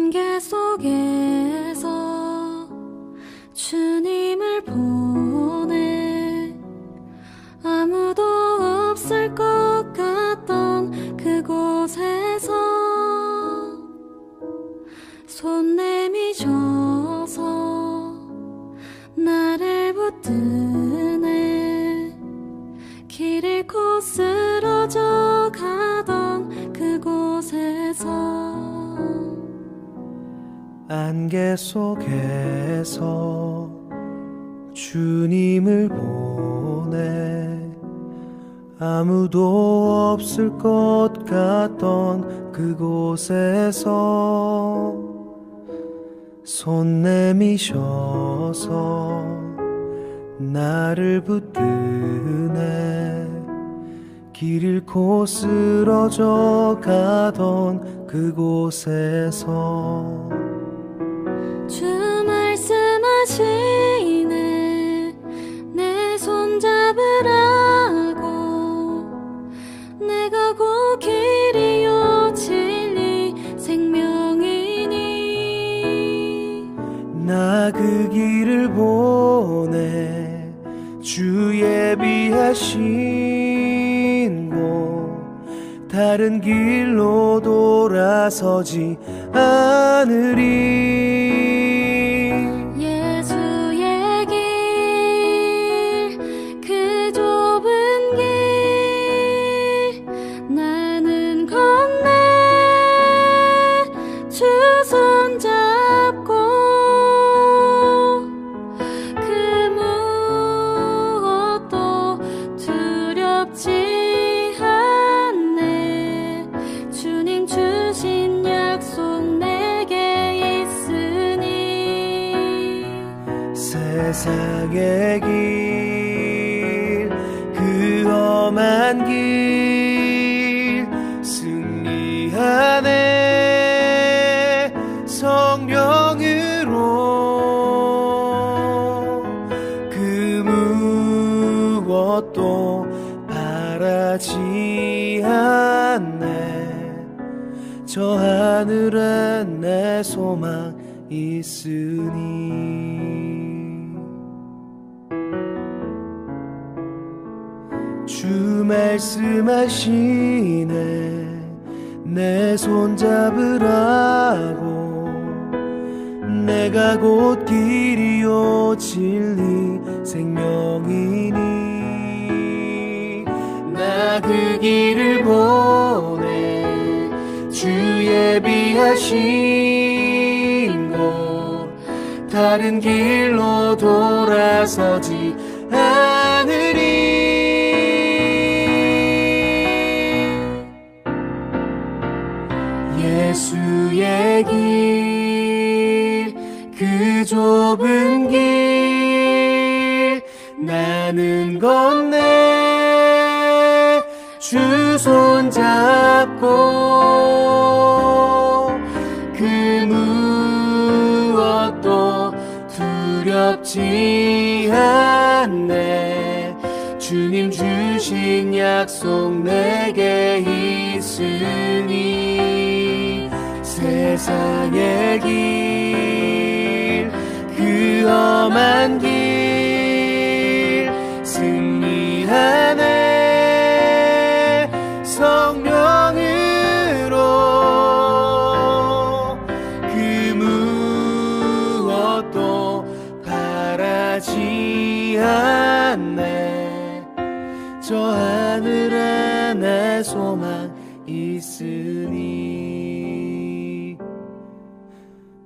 안개 속에서 주님을 보내 아무도 없을 것 같던 그곳에서 손 내미셔서 나를 붙드네 길 잃고 쓰러져 가던 그곳에서 안개 속에서 주님을 보내 아무도 없을 것 같던 그곳에서 손 내미셔서 나를 붙드네 길 잃고 쓰러져 가던 그곳에서 주 말씀하시네 내 손 잡으라고 내가 곧 길이요 진리 생명이니 나 그 길을 보내 주 예비하신 곳 다른 길로 돌아서지 않으리 예수의 길 그 좁은 길 나는 건네 주 손 잡고 그 무엇도 두렵지 않네 주님 주신 약속 내게 있으니 세상의 길 그 험한 길 승리하네 성령으로 그 무엇도 바라지 않네 저 하늘에 내 소망 있으니 주 말씀하시네 내 손 잡으라고 내가 곧 길이요 진리 생명이니 나 그 길을 보내 주 예비하신 곳 다른 길로 돌아서지 않으리 예수의 길 그 좁은 길 나는 건네 주 손 잡고 그 무엇도 두렵지 않네 주님 주신 약속 내게 있으니 세상의 길 그 험한 길 승리하네 성령으로 그 무엇도 바라지 않네 저 하늘에 내 소망 있으니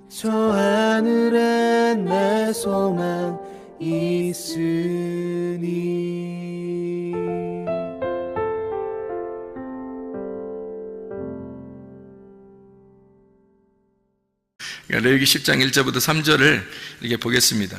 저 하늘에 내 소망 있으니 레위기 10장 1절부터 3절을 이렇게 보겠습니다.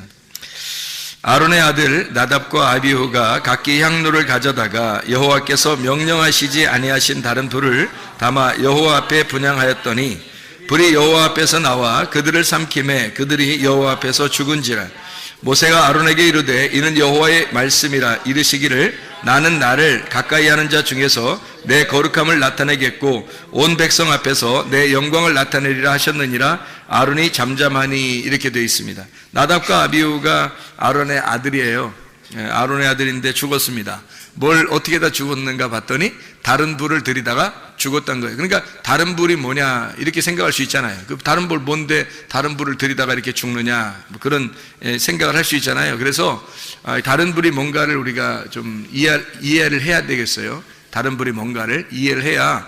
아론의 아들 나답과 아비후가 각기 향로를 가져다가 여호와께서 명령하시지 아니하신 다른 돌을 담아 여호와 앞에 분향하였더니 불이 여호와 앞에서 나와 그들을 삼킴에 그들이 여호와 앞에서 죽은지라 모세가 아론에게 이르되 이는 여호와의 말씀이라 이르시기를 나는 나를 가까이 하는 자 중에서 내 거룩함을 나타내겠고 온 백성 앞에서 내 영광을 나타내리라 하셨느니라. 아론이 잠잠하니 이렇게 되어 있습니다. 나답과 아비후가 아론의 아들이에요. 아론의 아들인데 죽었습니다. 뭘 어떻게 다 죽었는가 봤더니 다른 불을 들이다가 죽었다는 거예요. 그러니까 다른 불이 뭐냐 이렇게 생각할 수 있잖아요. 그 다른 불 뭔데 다른 불을 들이다가 이렇게 죽느냐 뭐 그런 생각을 할 수 있잖아요. 그래서 다른 불이 뭔가를 우리가 좀 이해를 해야 되겠어요. 다른 불이 뭔가를 이해를 해야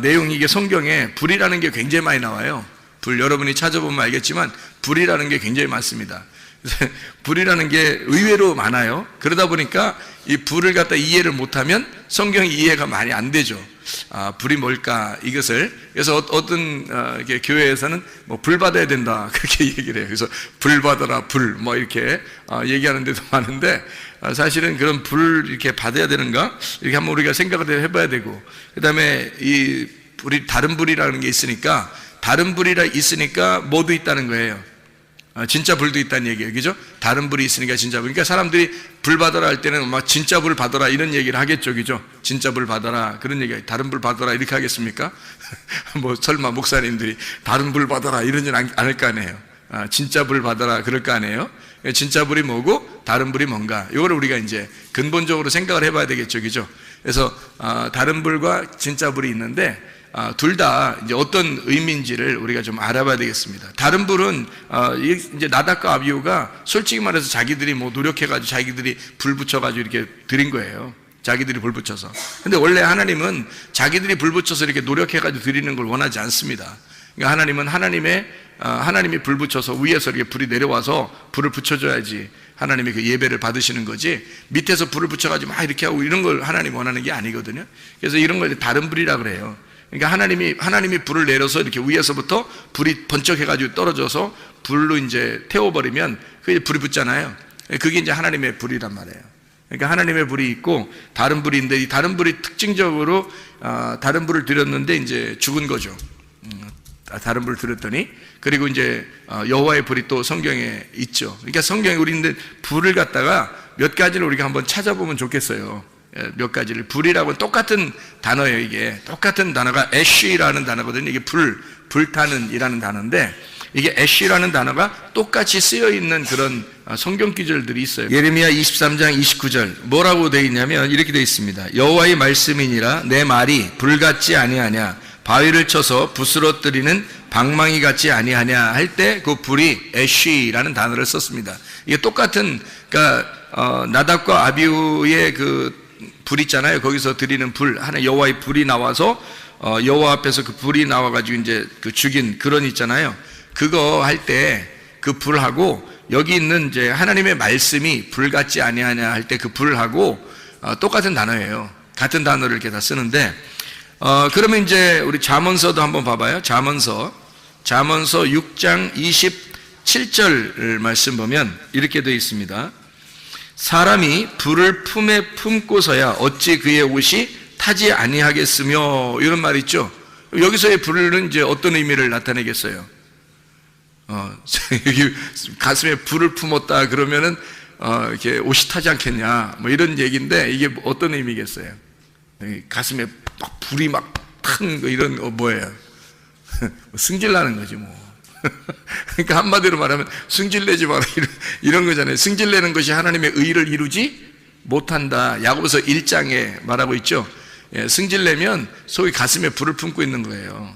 내용이 이게 성경에 불이라는 게 굉장히 많이 나와요. 불 여러분이 찾아보면 알겠지만 불이라는 게 굉장히 많습니다. 불이라는 게 의외로 많아요. 그러다 보니까 이 불을 갖다 이해를 못하면 성경이 이해가 많이 안 되죠. 불이 뭘까 이것을. 그래서 어떤 이렇게 교회에서는 뭐 불 받아야 된다 그렇게 얘기를 해요. 그래서 불 받아라 불 뭐 이렇게 얘기하는 데도 많은데 사실은 그런 불 이렇게 받아야 되는가 이렇게 한번 우리가 생각을 해봐야 되고, 그 다음에 이 불이 다른 불이라는 게 있으니까 다른 불이라 있으니까 뭐도 있다는 거예요. 진짜 불도 있다는 얘기예요. 그죠? 다른 불이 있으니까 진짜 불. 그러니까 사람들이 불 받아라 할 때는 막 진짜 불 받아라 이런 얘기를 하겠죠. 그죠? 진짜 불 받아라. 그런 얘기, 다른 불 받아라 이렇게 하겠습니까? 뭐 설마 목사님들이 다른 불 받아라 이러진 않을 거 아니에요. 진짜 불 받아라 그럴 거 아니에요. 진짜 불이 뭐고 다른 불이 뭔가. 이거를 우리가 이제 근본적으로 생각을 해봐야 되겠죠. 그죠? 그래서 다른 불과 진짜 불이 있는데 둘 다 이제 어떤 의미인지를 우리가 좀 알아봐야 되겠습니다. 다른 불은 이제 나답과 아비후가 솔직히 말해서 자기들이 뭐 노력해가지고 자기들이 불 붙여가지고 이렇게 드린 거예요. 자기들이 불 붙여서. 근데 원래 하나님은 자기들이 불 붙여서 이렇게 노력해가지고 드리는 걸 원하지 않습니다. 그러니까 하나님은 하나님이 불 붙여서 위에서 이렇게 불이 내려와서 불을 붙여줘야지 하나님이 그 예배를 받으시는 거지, 밑에서 불을 붙여가지고 막 이렇게 하고 이런 걸 하나님 원하는 게 아니거든요. 그래서 이런 걸 다른 불이라 그래요. 그러니까 하나님이 불을 내려서 이렇게 위에서부터 불이 번쩍해가지고 떨어져서 불로 이제 태워버리면 그게 불이 붙잖아요. 그게 이제 하나님의 불이란 말이에요. 그러니까 하나님의 불이 있고 다른 불이 있는데 이 다른 불이 특징적으로 다른 불을 드렸는데 이제 죽은 거죠. 다른 불을 드렸더니, 그리고 이제 여호와의 불이 또 성경에 있죠. 그러니까 성경에 우리는 불을 갖다가 몇 가지를 우리가 한번 찾아보면 좋겠어요. 몇 가지를. 불이라고 똑같은 단어예요. 이게 똑같은 단어가 애쉬라는 단어거든요. 이게 불타는 이라는 단어인데, 이게 애쉬라는 단어가 똑같이 쓰여 있는 그런 성경 구절들이 있어요. 예레미야 23장 29절 뭐라고 되어 있냐면 이렇게 되어 있습니다. 여호와의 말씀이니라 내 말이 불 같지 아니하냐, 바위를 쳐서 부스러뜨리는 방망이 같지 아니하냐 할 때 그 불이 애쉬라는 단어를 썼습니다. 이게 똑같은, 그러니까 나답과 아비후의 그 불 있잖아요. 거기서 드리는 불, 하나 여호와의 불이 나와서 여호와 앞에서 그 불이 나와가지고 이제 그 죽인 그런 있잖아요. 그거 할 때 그 불하고 여기 있는 이제 하나님의 말씀이 불 같지 아니하냐 할 때 그 불하고 똑같은 단어예요. 같은 단어를 이렇게 다 쓰는데, 그러면 이제 우리 잠언서도 한번 봐봐요. 잠언서 6장 27절 말씀 보면 이렇게 되어 있습니다. 사람이 불을 품에 품고서야 어찌 그의 옷이 타지 아니하겠으며, 이런 말이 있죠. 여기서의 불은 이제 어떤 의미를 나타내겠어요? 여기 가슴에 불을 품었다 그러면은 이렇게 옷이 타지 않겠냐 뭐 이런 얘기인데, 이게 어떤 의미겠어요? 가슴에 막 불이 막 탄 거 이런 뭐예요? 승질나는 거지 뭐. 그러니까 한마디로 말하면 승질내지 마라 이런 거잖아요. 승질내는 것이 하나님의 의를 이루지 못한다. 야고보서 1장에 말하고 있죠. 승질내면 속이 가슴에 불을 품고 있는 거예요.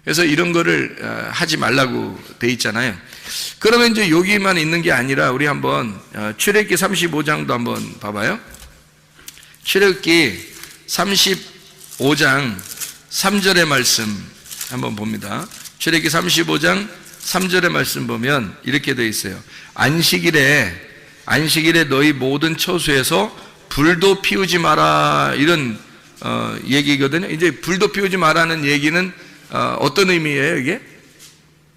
그래서 이런 거를 하지 말라고 돼 있잖아요. 그러면 이제 여기만 있는 게 아니라 우리 한번 출애굽기 35장도 한번 봐봐요. 출애굽기 35장 3절의 말씀 한번 봅니다. 출애굽기 35장 3절의 말씀 보면 이렇게 되어 있어요. 안식일에 너희 모든 처소에서 불도 피우지 마라, 이런 얘기거든요. 이제 불도 피우지 마라는 얘기는 어떤 의미예요 이게?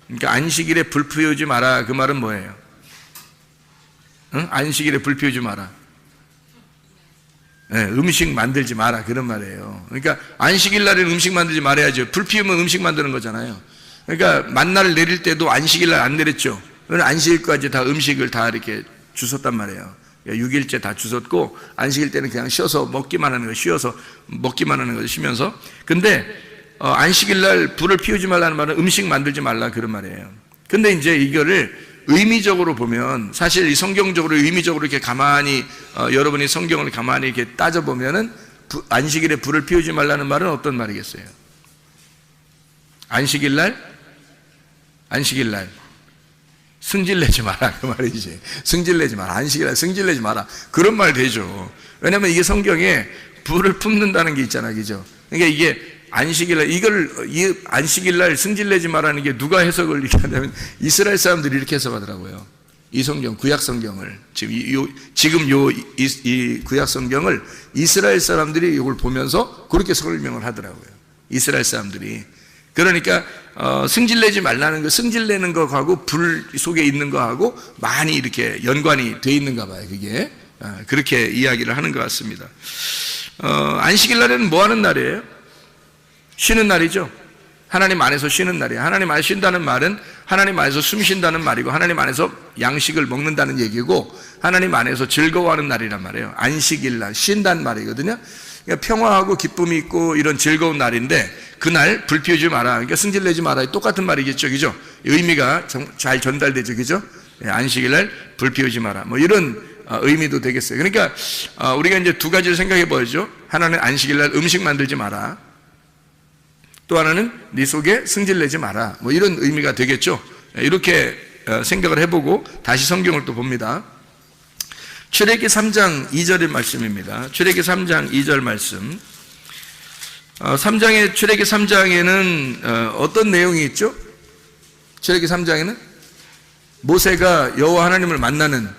그러니까 안식일에 불 피우지 마라, 그 말은 뭐예요? 응? 안식일에 불 피우지 마라, 네, 음식 만들지 마라 그런 말이에요. 그러니까 안식일 날에는 음식 만들지 말아야죠. 불 피우면 음식 만드는 거잖아요. 그러니까 만나를 내릴 때도 안식일 날 안 내렸죠. 안식일까지 다 음식을 다 이렇게 주웠단 말이에요. 6일째 다 주웠고 안식일 때는 그냥 쉬어서 먹기만 하는 거, 쉬어서 먹기만 하는 거, 쉬면서. 근데 안식일 날 불을 피우지 말라는 말은 음식 만들지 말라 그런 말이에요. 근데 이제 이거를 의미적으로 보면, 사실 이 성경적으로 의미적으로 이렇게 가만히 여러분이 성경을 가만히 이렇게 따져 보면은 안식일에 불을 피우지 말라는 말은 어떤 말이겠어요? 안식일 날 승질내지 마라 그 말이지. 승질내지 마라. 안식일날 승질내지 마라. 그런 말 되죠. 왜냐면 이게 성경에 불을 품는다는 게 있잖아, 그죠? 그러니까 이게 안식일날, 이 안식일날 승질내지 마라는 게 누가 해석을 이렇게 하냐면 이스라엘 사람들이 이렇게 해석하더라고요. 이 성경, 구약 성경을 지금 이 구약 성경을 이스라엘 사람들이 이걸 보면서 그렇게 설명을 하더라고요. 이스라엘 사람들이. 그러니까 승질내지 말라는 거, 승질내는 거하고 불 속에 있는 거하고 많이 이렇게 연관이 돼 있는가 봐요. 그게 그렇게 이야기를 하는 것 같습니다. 안식일 날에는 뭐 하는 날이에요? 쉬는 날이죠. 하나님 안에서 쉬는 날이에요. 하나님 안에서 쉰다는 말은 하나님 안에서 숨 쉰다는 말이고, 하나님 안에서 양식을 먹는다는 얘기고, 하나님 안에서 즐거워하는 날이란 말이에요. 안식일 날, 쉰다는 말이거든요. 그러니까 평화하고 기쁨이 있고 이런 즐거운 날인데, 그날 불 피우지 마라, 그러니까 승질내지 마라, 똑같은 말이겠죠, 그죠? 의미가 잘 전달되죠, 그죠? 안식일날 불 피우지 마라, 뭐 이런 의미도 되겠어요. 그러니까 우리가 이제 두 가지를 생각해 보죠. 하나는 안식일날 음식 만들지 마라, 또 하나는 네 속에 승질내지 마라, 뭐 이런 의미가 되겠죠. 이렇게 생각을 해보고 다시 성경을 또 봅니다. 출애굽기 3장 2절의 말씀입니다. 출애굽기 3장 2절 말씀. 출애굽기 3장에는 어떤 내용이 있죠? 출애굽기 3장에는 모세가 여호와 하나님을 만나는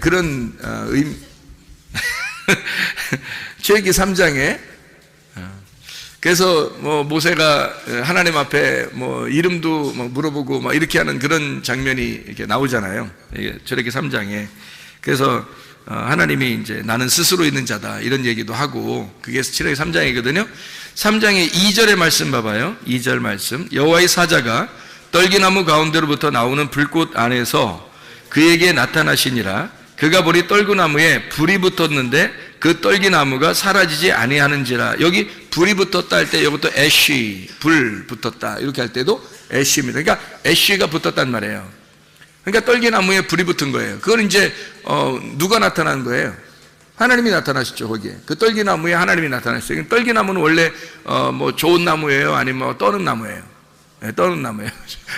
그런 의미. 출애굽기 3장에 그래서 뭐 모세가 하나님 앞에 뭐 이름도 뭐 물어보고 막 이렇게 하는 그런 장면이 이렇게 나오잖아요. 출애굽기 3장에. 그래서 하나님이 이제 나는 스스로 있는 자다 이런 얘기도 하고, 그게 출애굽기 3장이거든요. 3장의 2절의 말씀 봐봐요. 2절 말씀. 여호와의 사자가 떨기나무 가운데로부터 나오는 불꽃 안에서 그에게 나타나시니라. 그가 보니 떨기나무에 불이 붙었는데 그 떨기나무가 사라지지 아니하는지라. 여기 불이 붙었다 할 때 이것도 애쉬, 불 붙었다 이렇게 할 때도 애쉬입니다. 그러니까 애쉬가 붙었단 말이에요. 그러니까 떨기나무에 불이 붙은 거예요. 그건 이제 누가 나타난 거예요? 하나님이 나타나셨죠. 거기에 그 떨기나무에 하나님이 나타나셨어요. 떨기나무는 원래 뭐 좋은 나무예요, 아니면 뭐 떠는 나무예요? 떠는 나무예요.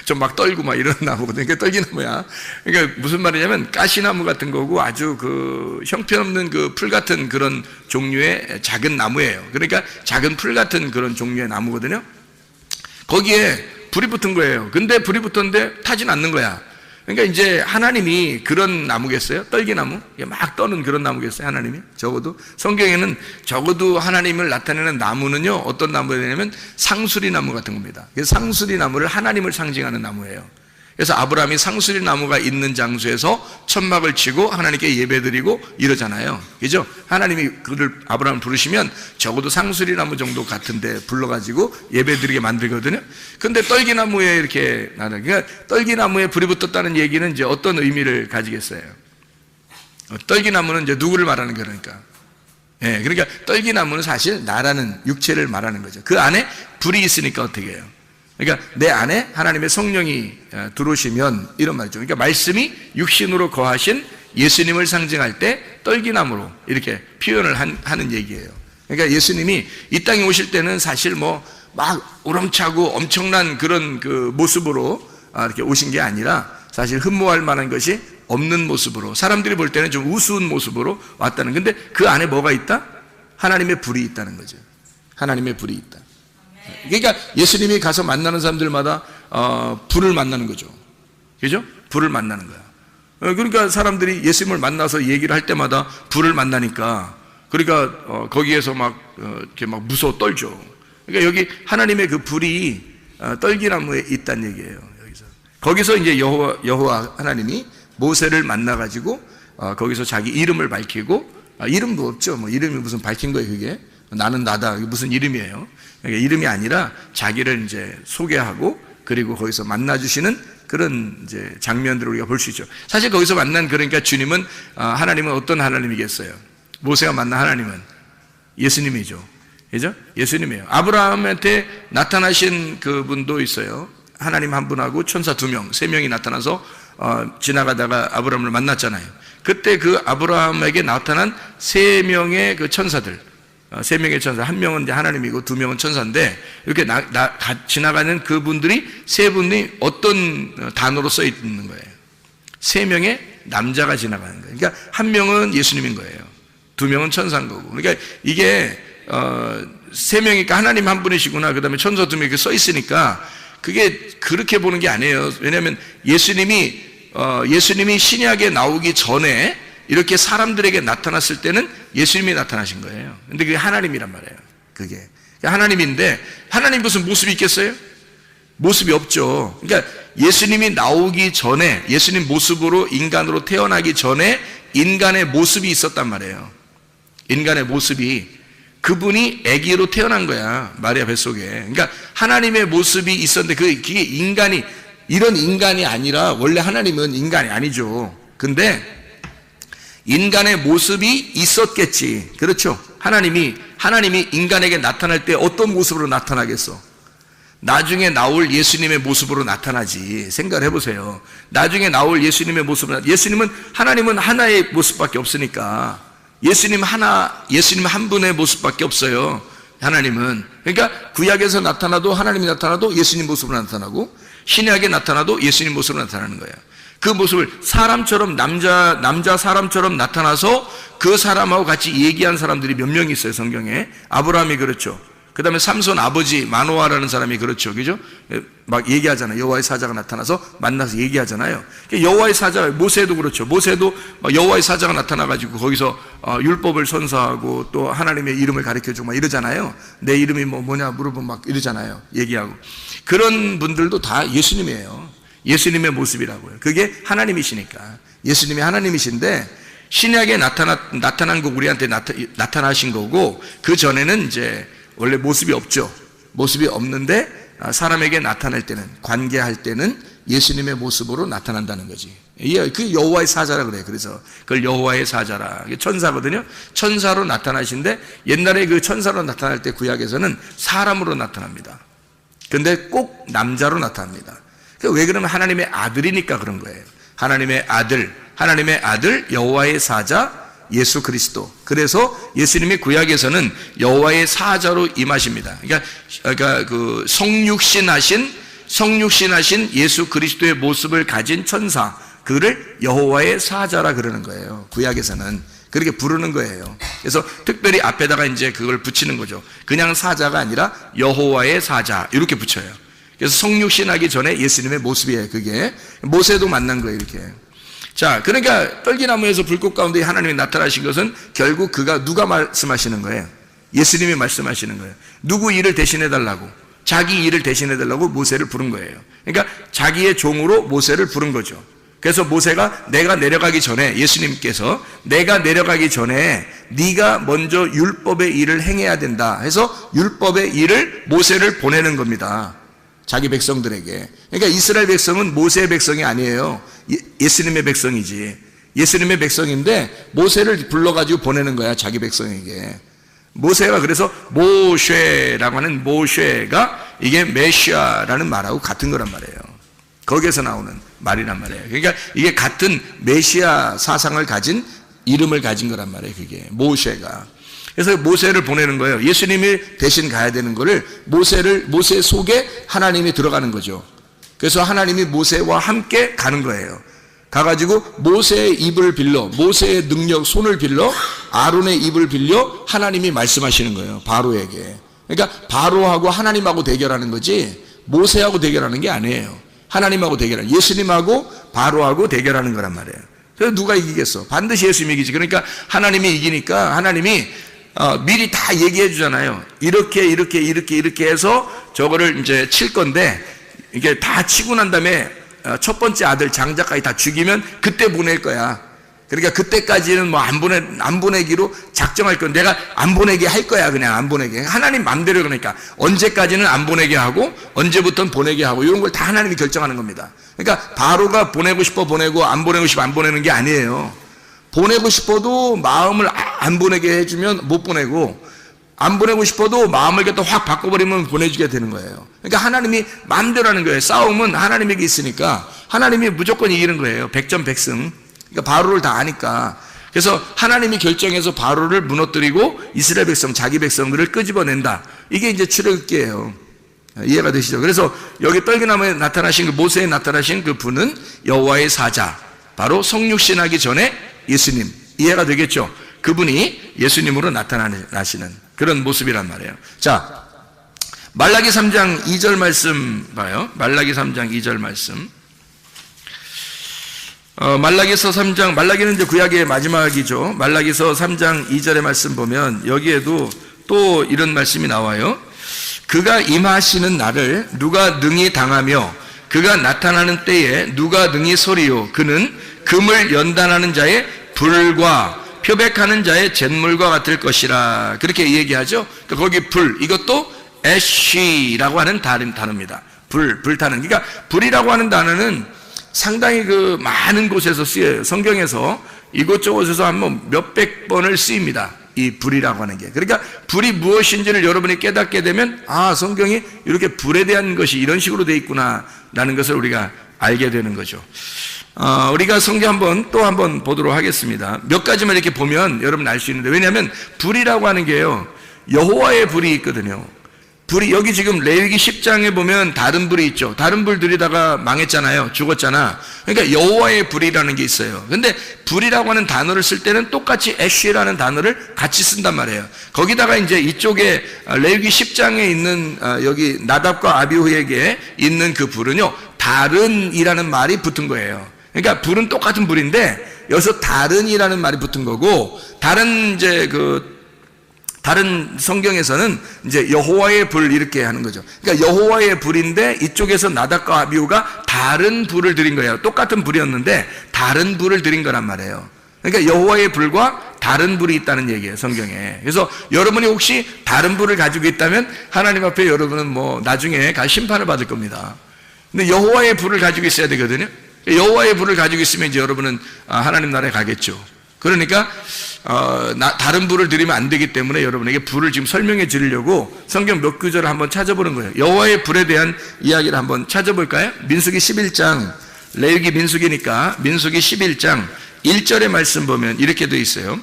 좀 막 떨고 막 이런 나무거든요. 그러니까 떨기나무야. 그러니까 무슨 말이냐면 가시나무 같은 거고 아주 그 형편없는 그 풀 같은 그런 종류의 작은 나무예요. 그러니까 작은 풀 같은 그런 종류의 나무거든요. 거기에 불이 붙은 거예요. 근데 불이 붙었는데 타진 않는 거야. 그러니까 이제 하나님이 그런 나무겠어요? 떨기나무? 막 떠는 그런 나무겠어요? 하나님이? 적어도 성경에는 적어도 하나님을 나타내는 나무는요, 어떤 나무냐면 상수리 나무 같은 겁니다. 그래서 상수리 나무를 하나님을 상징하는 나무예요. 그래서 아브라함이 상수리 나무가 있는 장소에서 천막을 치고 하나님께 예배드리고 이러잖아요. 그죠? 하나님이 그를 아브라함을 부르시면 적어도 상수리 나무 정도 같은데 불러가지고 예배드리게 만들거든요. 근데 떨기나무에 이렇게 나는, 그러니까 떨기나무에 불이 붙었다는 얘기는 이제 어떤 의미를 가지겠어요? 떨기나무는 이제 누구를 말하는 거니까. 그러니까 떨기나무는 사실 나라는 육체를 말하는 거죠. 그 안에 불이 있으니까 어떻게 해요? 그러니까 내 안에 하나님의 성령이 들어오시면 이런 말이죠. 그러니까 말씀이 육신으로 거하신 예수님을 상징할 때 떨기나무로 이렇게 표현을 하는 얘기예요. 그러니까 예수님이 이 땅에 오실 때는 사실 뭐 막 우렁차고 엄청난 그런 그 모습으로 이렇게 오신 게 아니라 사실 흠모할 만한 것이 없는 모습으로, 사람들이 볼 때는 좀 우스운 모습으로 왔다는. 근데 그 안에 뭐가 있다? 하나님의 불이 있다는 거죠. 하나님의 불이 있다. 그러니까 예수님이 가서 만나는 사람들마다 불을 만나는 거죠. 그죠? 불을 만나는 거야. 그러니까 사람들이 예수님을 만나서 얘기를 할 때마다 불을 만나니까, 그러니까 거기에서 이렇게 막 무서워 떨죠. 그러니까 여기 하나님의 그 불이 떨기나무에 있다는 얘기예요. 거기서 이제 여호와 하나님이 모세를 만나가지고 거기서 자기 이름을 밝히고, 이름도 없죠. 뭐 이름이 무슨 밝힌 거예요, 그게? 나는 나다. 이게 무슨 이름이에요? 그러니까 이름이 아니라 자기를 이제 소개하고, 그리고 거기서 만나주시는 그런 이제 장면들을 우리가 볼 수 있죠. 사실 거기서 만난 그러니까 주님은 하나님은 어떤 하나님이겠어요? 모세가 만난 하나님은 예수님이죠. 그죠? 예수님이에요. 아브라함한테 나타나신 그분도 있어요. 하나님 한 분하고 천사 2명, 3명이 나타나서 지나가다가 아브라함을 만났잖아요. 그때 그 아브라함에게 나타난 3명의 그 천사들, 3명의 천사, 1명은 이제 하나님이고 2명은 천사인데, 이렇게 지나가는 그분들이 3분이 어떤 단어로 써 있는 거예요? 3명의 남자가 지나가는 거예요. 그러니까 1명은 예수님인 거예요. 2명은 천사인 거고. 그러니까 이게 3명이니까 하나님 한 분이시구나. 그 다음에 천사 2명이 이렇게 써 있으니까 그게 그렇게 보는 게 아니에요. 왜냐하면 예수님이 신약에 나오기 전에 이렇게 사람들에게 나타났을 때는 예수님이 나타나신 거예요. 근데 그게 하나님이란 말이에요. 그게 하나님인데, 하나님 무슨 모습이 있겠어요? 모습이 없죠. 그러니까 예수님이 나오기 전에, 예수님 모습으로 인간으로 태어나기 전에 인간의 모습이 있었단 말이에요. 인간의 모습이, 그분이 아기로 태어난 거야, 마리아 뱃속에. 그러니까 하나님의 모습이 있었는데 그게 인간이, 이런 인간이 아니라, 원래 하나님은 인간이 아니죠. 근데 인간의 모습이 있었겠지. 그렇죠? 하나님이 인간에게 나타날 때 어떤 모습으로 나타나겠어? 나중에 나올 예수님의 모습으로 나타나지. 생각을 해보세요. 나중에 나올 예수님의 모습으로, 하나님은 하나의 모습밖에 없으니까, 예수님 한 분의 모습밖에 없어요. 하나님은. 그러니까 구약에서 나타나도, 하나님이 나타나도 예수님 모습으로 나타나고, 신약에 나타나도 예수님 모습으로 나타나는 거예요. 그 모습을 사람처럼, 남자 사람처럼 나타나서 그 사람하고 같이 얘기한 사람들이 몇 명 있어요, 성경에. 아브라함이 그렇죠. 그 다음에 삼손 아버지 마노아라는 사람이 그렇죠. 그죠? 막 얘기하잖아요. 여호와의 사자가 나타나서 만나서 얘기하잖아요. 여호와의 사자, 모세도 그렇죠. 모세도 여호와의 사자가 나타나가지고 거기서 율법을 선서하고 또 하나님의 이름을 가르쳐주고 막 이러잖아요. 내 이름이 뭐냐 물어보면 막 이러잖아요. 얘기하고. 그런 분들도 다 예수님이에요. 예수님의 모습이라고요. 그게 하나님이시니까. 예수님이 하나님이신데, 신약에 나타난 거 우리한테 나타나신 거고, 그 전에는 이제 원래 모습이 없죠. 모습이 없는데 사람에게 나타날 때는, 관계할 때는 예수님의 모습으로 나타난다는 거지. 그 여호와의 사자라 그래요. 그래서 그걸 여호와의 사자라. 천사거든요. 천사로 나타나신데, 옛날에 그 천사로 나타날 때 구약에서는 사람으로 나타납니다. 근데 꼭 남자로 나타납니다. 왜 그러면 하나님의 아들이니까 그런 거예요. 하나님의 아들 여호와의 사자 예수 그리스도. 그래서 예수님이 구약에서는 여호와의 사자로 임하십니다. 그러니까 그 성육신하신 예수 그리스도의 모습을 가진 천사, 그를 여호와의 사자라 그러는 거예요. 구약에서는 그렇게 부르는 거예요. 그래서 특별히 앞에다가 이제 그걸 붙이는 거죠. 그냥 사자가 아니라 여호와의 사자 이렇게 붙여요. 그래서 성육신하기 전에 예수님의 모습이에요. 그게 모세도 만난 거예요. 이렇게. 자, 그러니까 떨기나무에서 불꽃 가운데 하나님이 나타나신 것은 결국 누가 말씀하시는 거예요? 예수님이 말씀하시는 거예요. 누구 일을 대신해 달라고, 자기 일을 대신해 달라고 모세를 부른 거예요. 그러니까 자기의 종으로 모세를 부른 거죠. 그래서 모세가 내가 내려가기 전에, 예수님께서 내가 내려가기 전에 네가 먼저 율법의 일을 행해야 된다 해서 율법의 일을 모세를 보내는 겁니다. 자기 백성들에게. 그러니까 이스라엘 백성은 모세의 백성이 아니에요. 예수님의 백성이지. 예수님의 백성인데 모세를 불러가지고 보내는 거야, 자기 백성에게. 모세가 그래서 모쉐라고 하는 모쉐가 이게 메시아라는 말하고 같은 거란 말이에요. 거기에서 나오는 말이란 말이에요. 그러니까 이게 같은 메시아 사상을 가진, 이름을 가진 거란 말이에요. 그게 모쉐가. 그래서 모세를 보내는 거예요. 예수님이 대신 가야 되는 거를 모세 속에 하나님이 들어가는 거죠. 그래서 하나님이 모세와 함께 가는 거예요. 가가지고 모세의 입을 빌려, 모세의 능력, 손을 빌려, 아론의 입을 빌려 하나님이 말씀하시는 거예요. 바로에게. 그러니까 바로하고 하나님하고 대결하는 거지 모세하고 대결하는 게 아니에요. 하나님하고 대결하는, 예수님하고 바로하고 대결하는 거란 말이에요. 그래서 누가 이기겠어? 반드시 예수님이 이기지. 그러니까 하나님이 이기니까 하나님이 미리 다 얘기해 주잖아요. 이렇게 해서 저거를 이제 칠 건데, 이게 다 치고 난 다음에 첫 번째 아들 장자까지 다 죽이면 그때 보낼 거야. 그러니까 그때까지는 뭐 안 보내기로 작정할 건, 내가 안 보내게 할 거야. 그냥 안 보내게. 하나님 맘대로. 그러니까 언제까지는 안 보내게 하고 언제부터는 보내게 하고 이런 걸 다 하나님이 결정하는 겁니다. 그러니까 바로가 보내고 싶어 보내고 안 보내고 싶어 안 보내는 게 아니에요. 보내고 싶어도 마음을 안 보내게 해주면 못 보내고, 안 보내고 싶어도 마음을 갖다 확 바꿔버리면 보내주게 되는 거예요. 그러니까 하나님이 마음대로 하는 거예요. 싸움은 하나님에게 있으니까 하나님이 무조건 이기는 거예요. 백전백승. 그러니까 바로를 다 아니까. 그래서 하나님이 결정해서 바로를 무너뜨리고 이스라엘 백성, 자기 백성들을 끄집어낸다. 이게 이제 출애굽기예요. 이해가 되시죠? 그래서 여기 떨기나무에 나타나신 그 모세에 나타나신 그 분은 여호와의 사자, 바로 성육신하기 전에 예수님. 이해가 되겠죠? 그분이 예수님으로 나타나시는 그런 모습이란 말이에요. 자, 말라기 3장 2절 말씀 봐요. 말라기 3장 2절 말씀. 말라기서 3장, 말라기는 이제 구약의 마지막이죠. 말라기서 3장 2절의 말씀 보면 여기에도 또 이런 말씀이 나와요. 그가 임하시는 날을 누가 능히 당하며 그가 나타나는 때에 누가 능히 서리요. 그는 금을 연단하는 자의 불과 표백하는 자의 잿물과 같을 것이라. 그렇게 얘기하죠. 그러니까 거기 불, 이것도 애쉬라고 하는 단어입니다. 불타는. 그러니까 불이라고 하는 단어는 상당히 그 많은 곳에서 쓰여요. 성경에서 이곳저곳에서 한 몇백 번을 쓰입니다. 이 불이라고 하는 게. 그러니까 불이 무엇인지를 여러분이 깨닫게 되면, 아, 성경이 이렇게 불에 대한 것이 이런 식으로 되어 있구나 라는 것을 우리가 알게 되는 거죠. 우리가 성경 또 한번 보도록 하겠습니다. 몇 가지만 이렇게 보면 여러분 알 수 있는데, 왜냐하면 불이라고 하는 게요, 여호와의 불이 있거든요. 불이, 여기 지금 레위기 10장에 보면 다른 불이 있죠. 다른 불들이다가 망했잖아요. 죽었잖아. 그러니까 여호와의 불이라는 게 있어요. 근데 불이라고 하는 단어를 쓸 때는 똑같이 애쉬라는 단어를 같이 쓴단 말이에요. 거기다가 이제 이쪽에 레위기 10장에 있는 여기 나답과 아비후에게 있는 그 불은요, 다른이라는 말이 붙은 거예요. 그러니까 불은 똑같은 불인데 여기서 다른이라는 말이 붙은 거고, 다른 성경에서는 이제 여호와의 불 이렇게 하는 거죠. 그러니까 여호와의 불인데 이쪽에서 나답과 아비후가 다른 불을 드린 거예요. 똑같은 불이었는데 다른 불을 드린 거란 말이에요. 그러니까 여호와의 불과 다른 불이 있다는 얘기예요, 성경에. 그래서 여러분이 혹시 다른 불을 가지고 있다면 하나님 앞에 여러분은 나중에 심판을 받을 겁니다. 근데 여호와의 불을 가지고 있어야 되거든요. 여호와의 불을 가지고 있으면 이제 여러분은 하나님 나라에 가겠죠. 그러니까 다른 불을 드리면 안 되기 때문에 여러분에게 불을 지금 설명해 드리려고 성경 몇 구절을 한번 찾아보는 거예요. 여호와의 불에 대한 이야기를 한번 찾아볼까요? 민수기 11장, 레위기 민수기니까 민수기 11장 1절의 말씀 보면 이렇게 되어 있어요.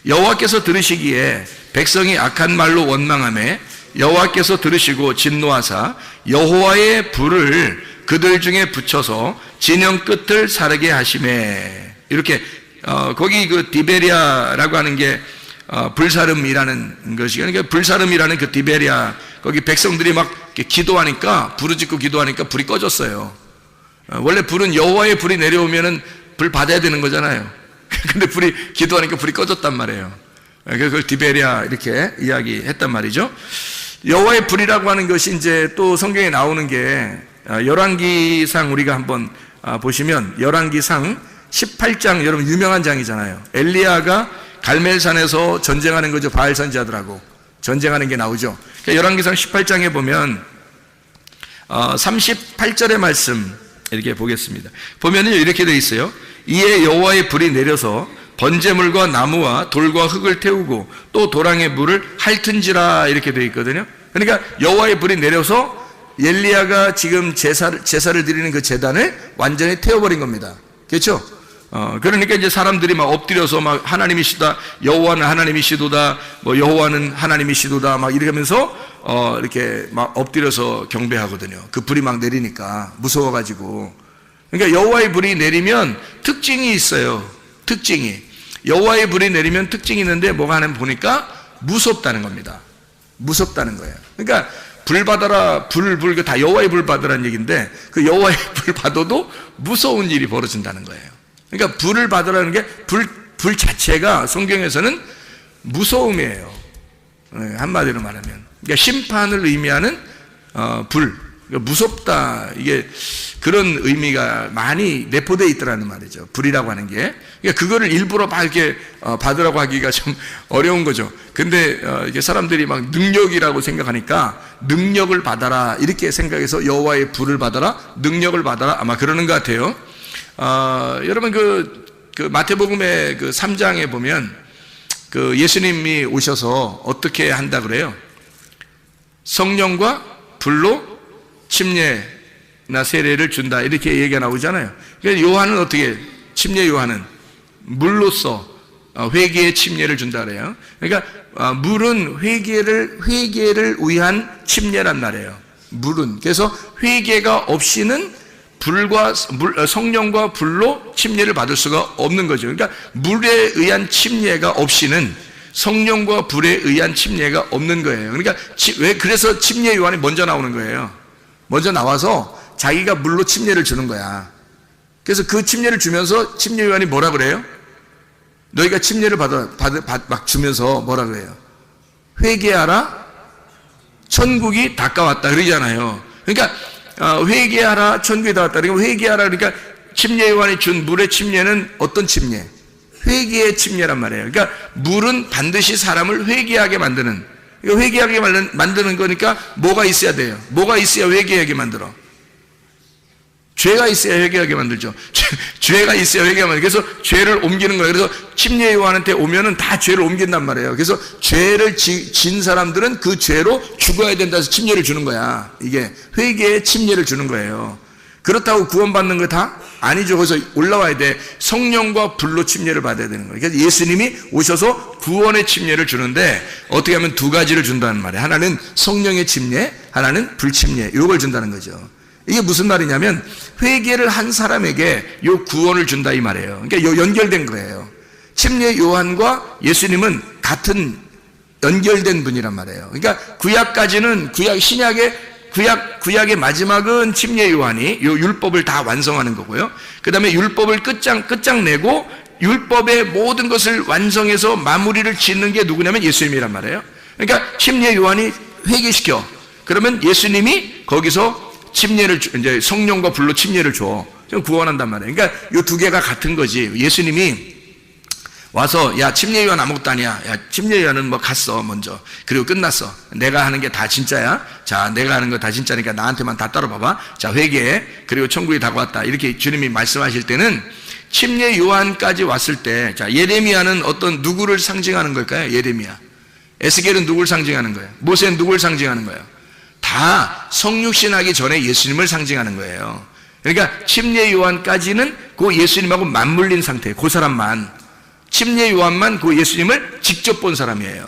여호와께서 들으시기에 백성이 악한 말로 원망하며 여호와께서 들으시고 진노하사 여호와의 불을 그들 중에 붙여서 진영 끝을 사르게 하시매. 이렇게 거기 그 디베리아라고 하는 게 불사름이라는 것이, 그러니까 불사름이라는 그 디베리아, 거기 백성들이 막 기도하니까, 부르짖고 기도하니까 불이 꺼졌어요. 원래 불은 여호와의 불이 내려오면은 불 받아야 되는 거잖아요. 근데 기도하니까 불이 꺼졌단 말이에요. 그걸 디베리아 이렇게 이야기했단 말이죠. 여호와의 불이라고 하는 것이 이제 또 성경에 나오는 게 열왕기상 우리가 한번 보시면 열왕기상 18장, 여러분 유명한 장이잖아요. 엘리야가 갈멜산에서 전쟁하는 거죠. 바알 선지자들하고 전쟁하는 게 나오죠. 그러니까 열왕기상 18장에 보면 38절의 말씀 이렇게 보겠습니다. 보면은 이렇게 되어 있어요. 이에 여호와의 불이 내려서 번제물과 나무와 돌과 흙을 태우고 또 도랑의 물을 핥은지라 이렇게 되어 있거든요. 그러니까 여호와의 불이 내려서 엘리야가 지금 제사를 드리는 그 제단을 완전히 태워버린 겁니다. 그렇죠? 그러니까 이제 사람들이 막 엎드려서 막 하나님이시다, 여호와는 하나님이시도다, 여호와는 하나님이시도다, 막 이러면서 이렇게 막 엎드려서 경배하거든요. 그 불이 막 내리니까 무서워가지고. 그러니까 여호와의 불이 내리면 특징이 있어요. 특징이. 여호와의 불이 내리면 특징이 있는데 뭐가 하나 보니까 무섭다는 겁니다. 무섭다는 거예요. 그러니까 불 받아라, 불 다 여호와의 불 받으라는 얘기인데 그 여호와의 불 받아도 무서운 일이 벌어진다는 거예요. 그러니까 불을 받으라는 게 불 자체가 성경에서는 무서움이에요. 한마디로 말하면. 그러니까 심판을 의미하는 불. 그러니까 무섭다. 이게 그런 의미가 많이 내포되어 있더라는 말이죠. 불이라고 하는 게. 그러니까 그거를 일부러 막 이렇게 받으라고 하기가 좀 어려운 거죠. 근데 이게 사람들이 막 능력이라고 생각하니까 능력을 받아라 이렇게 생각해서 여호와의 불을 받아라, 능력을 받아라 아마 그러는 것 같아요. 여러분 그 마태복음의 그 3장에 보면 그 예수님이 오셔서 어떻게 한다 그래요? 성령과 불로 침례나 세례를 준다 이렇게 얘기가 나오잖아요. 그러니까 요한은 어떻게 침례 요한은 물로써 회개의 침례를 준다 그래요. 그러니까 물은 회개를 위한 침례란 말이에요. 물은 그래서 회개가 없이는 성령과 불로 침례를 받을 수가 없는 거죠. 그러니까 물에 의한 침례가 없이는 성령과 불에 의한 침례가 없는 거예요. 그러니까 그래서 침례 요한이 먼저 나오는 거예요. 먼저 나와서 자기가 물로 침례를 주는 거야. 그래서 그 침례를 주면서 침례 요한이 뭐라 그래요? 너희가 침례를 막 주면서 뭐라 그래요? 회개하라, 천국이 가까웠다 그러잖아요. 그러니까 회개하라, 천국이 닿았다. 그러니까 회개하라. 그러니까 침례 요한이 준 물의 침례는 어떤 침례? 회개의 침례란 말이에요. 그러니까 물은 반드시 사람을 회개하게 만드는. 회개하게 만드는 거니까 뭐가 있어야 돼요? 뭐가 있어야 회개하게 만들어? 죄가 있어야 회개하게 만들죠. 죄가 있어야 회개하게 만들죠. 그래서 죄를 옮기는 거예요. 그래서 침례 요한한테 오면은 다 죄를 옮긴단 말이에요. 그래서 죄를 진 사람들은 그 죄로 죽어야 된다 해서 침례를 주는 거야. 이게 회개의 침례를 주는 거예요. 그렇다고 구원받는 거 다? 아니죠. 그래서 올라와야 돼. 성령과 불로 침례를 받아야 되는 거예요. 그래서 예수님이 오셔서 구원의 침례를 주는데 어떻게 하면 두 가지를 준다는 말이에요. 하나는 성령의 침례, 하나는 불침례. 이걸 준다는 거죠. 이게 무슨 말이냐면 회개를 한 사람에게 요 구원을 준다 이 말이에요. 그러니까 요 연결된 거예요. 침례 요한과 예수님은 같은 연결된 분이란 말이에요. 그러니까 구약까지는 구약의 마지막은 침례 요한이 요 율법을 다 완성하는 거고요. 그 다음에 율법을 끝장내고 율법의 모든 것을 완성해서 마무리를 짓는 게 누구냐면 예수님이란 말이에요. 그러니까 침례 요한이 회개시켜. 그러면 예수님이 거기서 침례를 이제 성령과 불로 침례를 줘. 구원한단 말이에요. 그러니까 요 두 개가 같은 거지. 예수님이 와서 야 침례 요한 아무것도 아니야. 야 침례 요한은 뭐 갔어 먼저. 그리고 끝났어. 내가 하는 게 다 진짜야. 자 내가 하는 거 다 진짜니까 나한테만 다 따라봐봐. 자 회개해. 그리고 천국이 다가왔다. 이렇게 주님이 말씀하실 때는 침례 요한까지 왔을 때 자 예레미야는 어떤 누구를 상징하는 걸까요? 예레미야. 에스겔은 누구를 상징하는 거예요? 모세는 누구를 상징하는 거예요? 다 성육신하기 전에 예수님을 상징하는 거예요. 그러니까 침례 요한까지는 그 예수님하고 맞물린 상태, 그 사람만. 침례 요한만 그 예수님을 직접 본 사람이에요.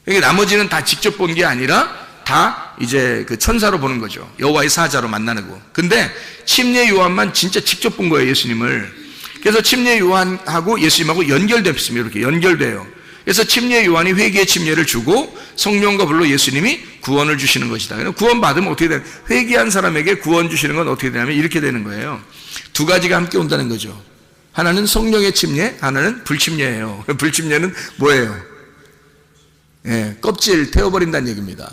그러니까 나머지는 다 직접 본 게 아니라 다 이제 그 천사로 보는 거죠. 여호와의 사자로 만나는 거. 근데 침례 요한만 진짜 직접 본 거예요, 예수님을. 그래서 침례 요한하고 예수님하고 연결됐습니다. 이렇게 연결돼요. 그래서 침례 요한이 회개의 침례를 주고 성령과 불로 예수님이 구원을 주시는 것이다. 구원 받으면 어떻게 되냐? 회개한 사람에게 구원 주시는 건 어떻게 되냐면 이렇게 되는 거예요. 두 가지가 함께 온다는 거죠. 하나는 성령의 침례, 하나는 불침례예요. 불침례는 뭐예요? 예, 껍질 태워버린다는 얘기입니다.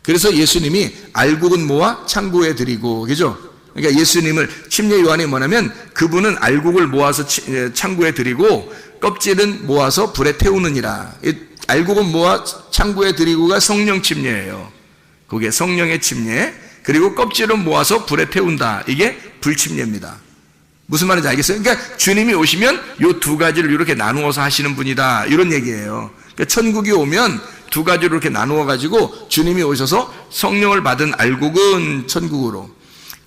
그래서 예수님이 알곡은 모아 창고에 드리고, 그죠? 그러니까 예수님을 침례 요한이 뭐냐면 그분은 알곡을 모아서 창고에 드리고 껍질은 모아서 불에 태우느니라. 알곡은 모아 창고에 드리고가 성령 침례예요. 그게 성령의 침례. 그리고 껍질은 모아서 불에 태운다. 이게 불침례입니다. 무슨 말인지 알겠어요? 그러니까 주님이 오시면 이 두 가지를 이렇게 나누어서 하시는 분이다. 이런 얘기예요. 그러니까 천국이 오면 두 가지로 이렇게 나누어 가지고 주님이 오셔서 성령을 받은 알곡은 천국으로.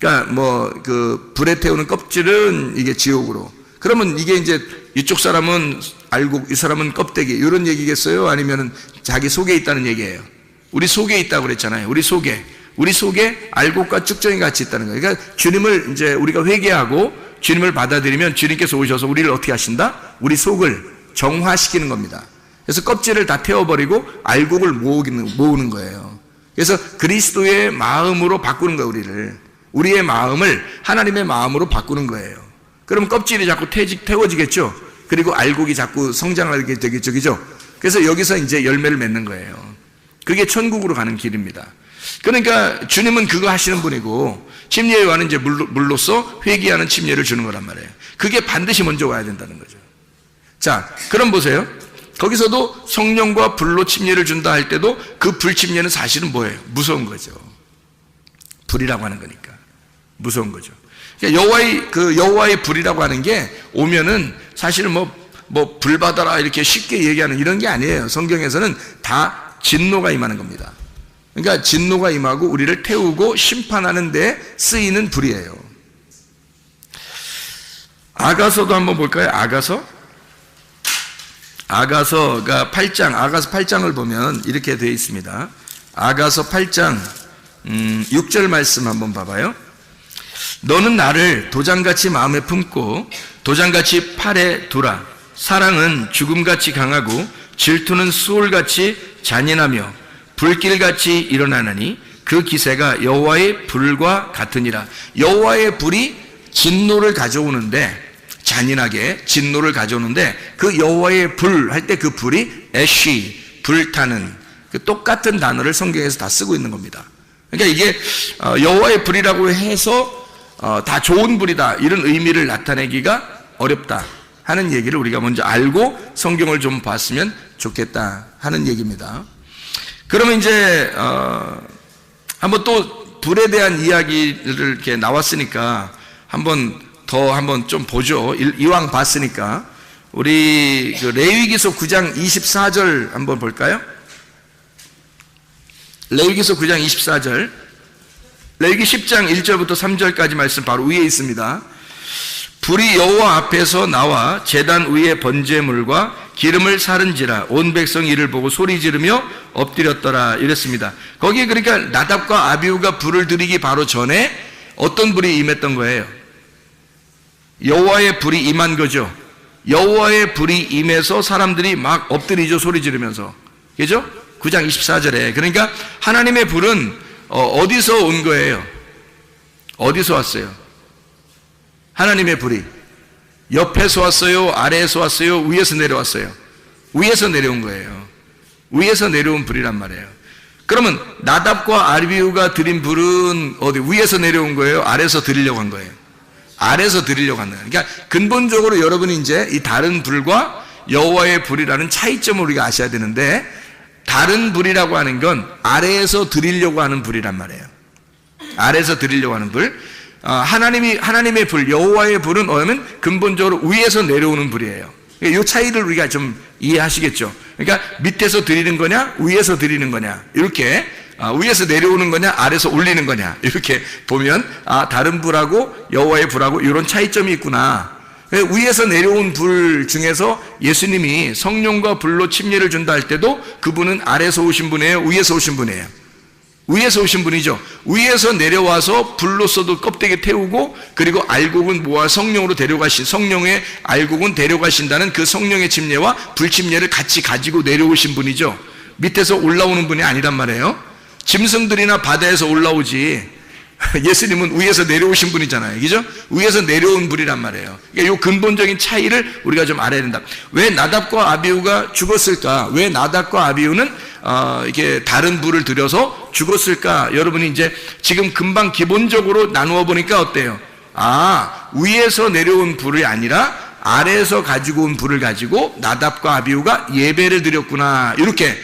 그러니까 그 불에 태우는 껍질은 이게 지옥으로. 그러면 이게 이제 이쪽 사람은 알곡, 이 사람은 껍데기 이런 얘기겠어요? 아니면은 자기 속에 있다는 얘기예요? 우리 속에 있다고 그랬잖아요. 우리 속에 알곡과 쭉정이 같이 있다는 거예요. 그러니까 주님을 이제 우리가 회개하고 주님을 받아들이면 주님께서 오셔서 우리를 어떻게 하신다? 우리 속을 정화시키는 겁니다. 그래서 껍질을 다 태워버리고 알곡을 모으는 거예요. 그래서 그리스도의 마음으로 바꾸는 거예요, 우리를. 우리의 마음을 하나님의 마음으로 바꾸는 거예요. 그럼 껍질이 자꾸 태워지겠죠? 그리고 알곡이 자꾸 성장하게 되겠죠, 그죠? 그래서 여기서 이제 열매를 맺는 거예요. 그게 천국으로 가는 길입니다. 그러니까 주님은 그거 하시는 분이고 침례의 요한은 이제 물로써 회개하는 침례를 주는 거란 말이에요. 그게 반드시 먼저 와야 된다는 거죠. 자, 그럼 보세요. 거기서도 성령과 불로 침례를 준다 할 때도 그 불침례는 사실은 뭐예요? 무서운 거죠. 불이라고 하는 거니까 무서운 거죠. 그러니까 여호와의 불이라고 하는 게 오면은 사실은 뭐 불 받아라 이렇게 쉽게 얘기하는 이런 게 아니에요. 성경에서는 다 진노가 임하는 겁니다. 그러니까 진노가 임하고 우리를 태우고 심판하는 데 쓰이는 불이에요. 아가서도 한번 볼까요? 아가서가 8장, 아가서 8장을 보면 이렇게 되어 있습니다. 아가서 8장 6절 말씀 한번 봐봐요. 너는 나를 도장같이 마음에 품고 도장같이 팔에 두라. 사랑은 죽음같이 강하고 질투는 수월같이 잔인하며 불길같이 일어나느니 그 기세가 여호와의 불과 같으니라. 여호와의 불이 진노를 가져오는데, 잔인하게 진노를 가져오는데 그 여호와의 불 할 때 그 불이 애쉬, 불타는 그 똑같은 단어를 성경에서 다 쓰고 있는 겁니다. 그러니까 이게 여호와의 불이라고 해서 다 좋은 불이다 이런 의미를 나타내기가 어렵다 하는 얘기를 우리가 먼저 알고 성경을 좀 봤으면 좋겠다 하는 얘기입니다. 그러면 이제 한번 또 불에 대한 이야기를 이렇게 나왔으니까 한번 좀 보죠. 이왕 봤으니까 우리 그 레위기서 9장 24절 한번 볼까요? 레위기서 9장 24절, 레위기 10장 1절부터 3절까지 말씀 바로 위에 있습니다. 불이 여호와 앞에서 나와 제단 위에 번제물과 기름을 사른지라 온 백성이 이를 보고 소리 지르며 엎드렸더라 이랬습니다. 거기에 그러니까 나답과 아비후가 불을 들이기 바로 전에 어떤 불이 임했던 거예요? 여호와의 불이 임한 거죠. 여호와의 불이 임해서 사람들이 막 엎드리죠. 소리 지르면서. 그죠? 9장 24절에. 그러니까 하나님의 불은 어디서 온 거예요? 어디서 왔어요? 하나님의 불이 옆에서 왔어요? 아래에서 왔어요? 위에서 내려왔어요? 위에서 내려온 거예요. 위에서 내려온 불이란 말이에요. 그러면 나답과 아비후가 드린 불은 어디 위에서 내려온 거예요? 아래에서 드리려고 한 거예요? 아래에서 드리려고 한 거예요. 그러니까 근본적으로 여러분이 이제 이 다른 불과 여호와의 불이라는 차이점을 우리가 아셔야 되는데, 다른 불이라고 하는 건 아래에서 드리려고 하는 불이란 말이에요. 아래에서 드리려고 하는 불. 하나님의 불, 여호와의 불은 뭐냐면 근본적으로 위에서 내려오는 불이에요. 이 차이를 우리가 좀 이해하시겠죠. 그러니까 밑에서 드리는 거냐, 위에서 드리는 거냐, 이렇게 위에서 내려오는 거냐, 아래에서 올리는 거냐, 이렇게 보면 다른 불하고 여호와의 불하고 이런 차이점이 있구나. 위에서 내려온 불 중에서 예수님이 성령과 불로 침례를 준다 할 때도 그분은 아래에서 오신 분이에요, 위에서 오신 분이에요? 위에서 오신 분이죠. 위에서 내려와서 불로서도 껍데기 태우고, 그리고 알곡은 모아 성령으로 데려가신, 성령의 알곡은 데려가신다는 그 성령의 침례와 불침례를 같이 가지고 내려오신 분이죠. 밑에서 올라오는 분이 아니란 말이에요. 짐승들이나 바다에서 올라오지 예수님은 위에서 내려오신 분이잖아요. 그죠? 위에서 내려온 불이란 말이에요. 그러니까 이 근본적인 차이를 우리가 좀 알아야 된다. 왜 나답과 아비후가 죽었을까? 왜 나답과 아비후는 이렇게 다른 불을 들여서 죽었을까? 여러분이 이제 지금 금방 기본적으로 나누어 보니까 어때요? 위에서 내려온 불이 아니라 아래에서 가지고 온 불을 가지고 나답과 아비후가 예배를 드렸구나, 이렇게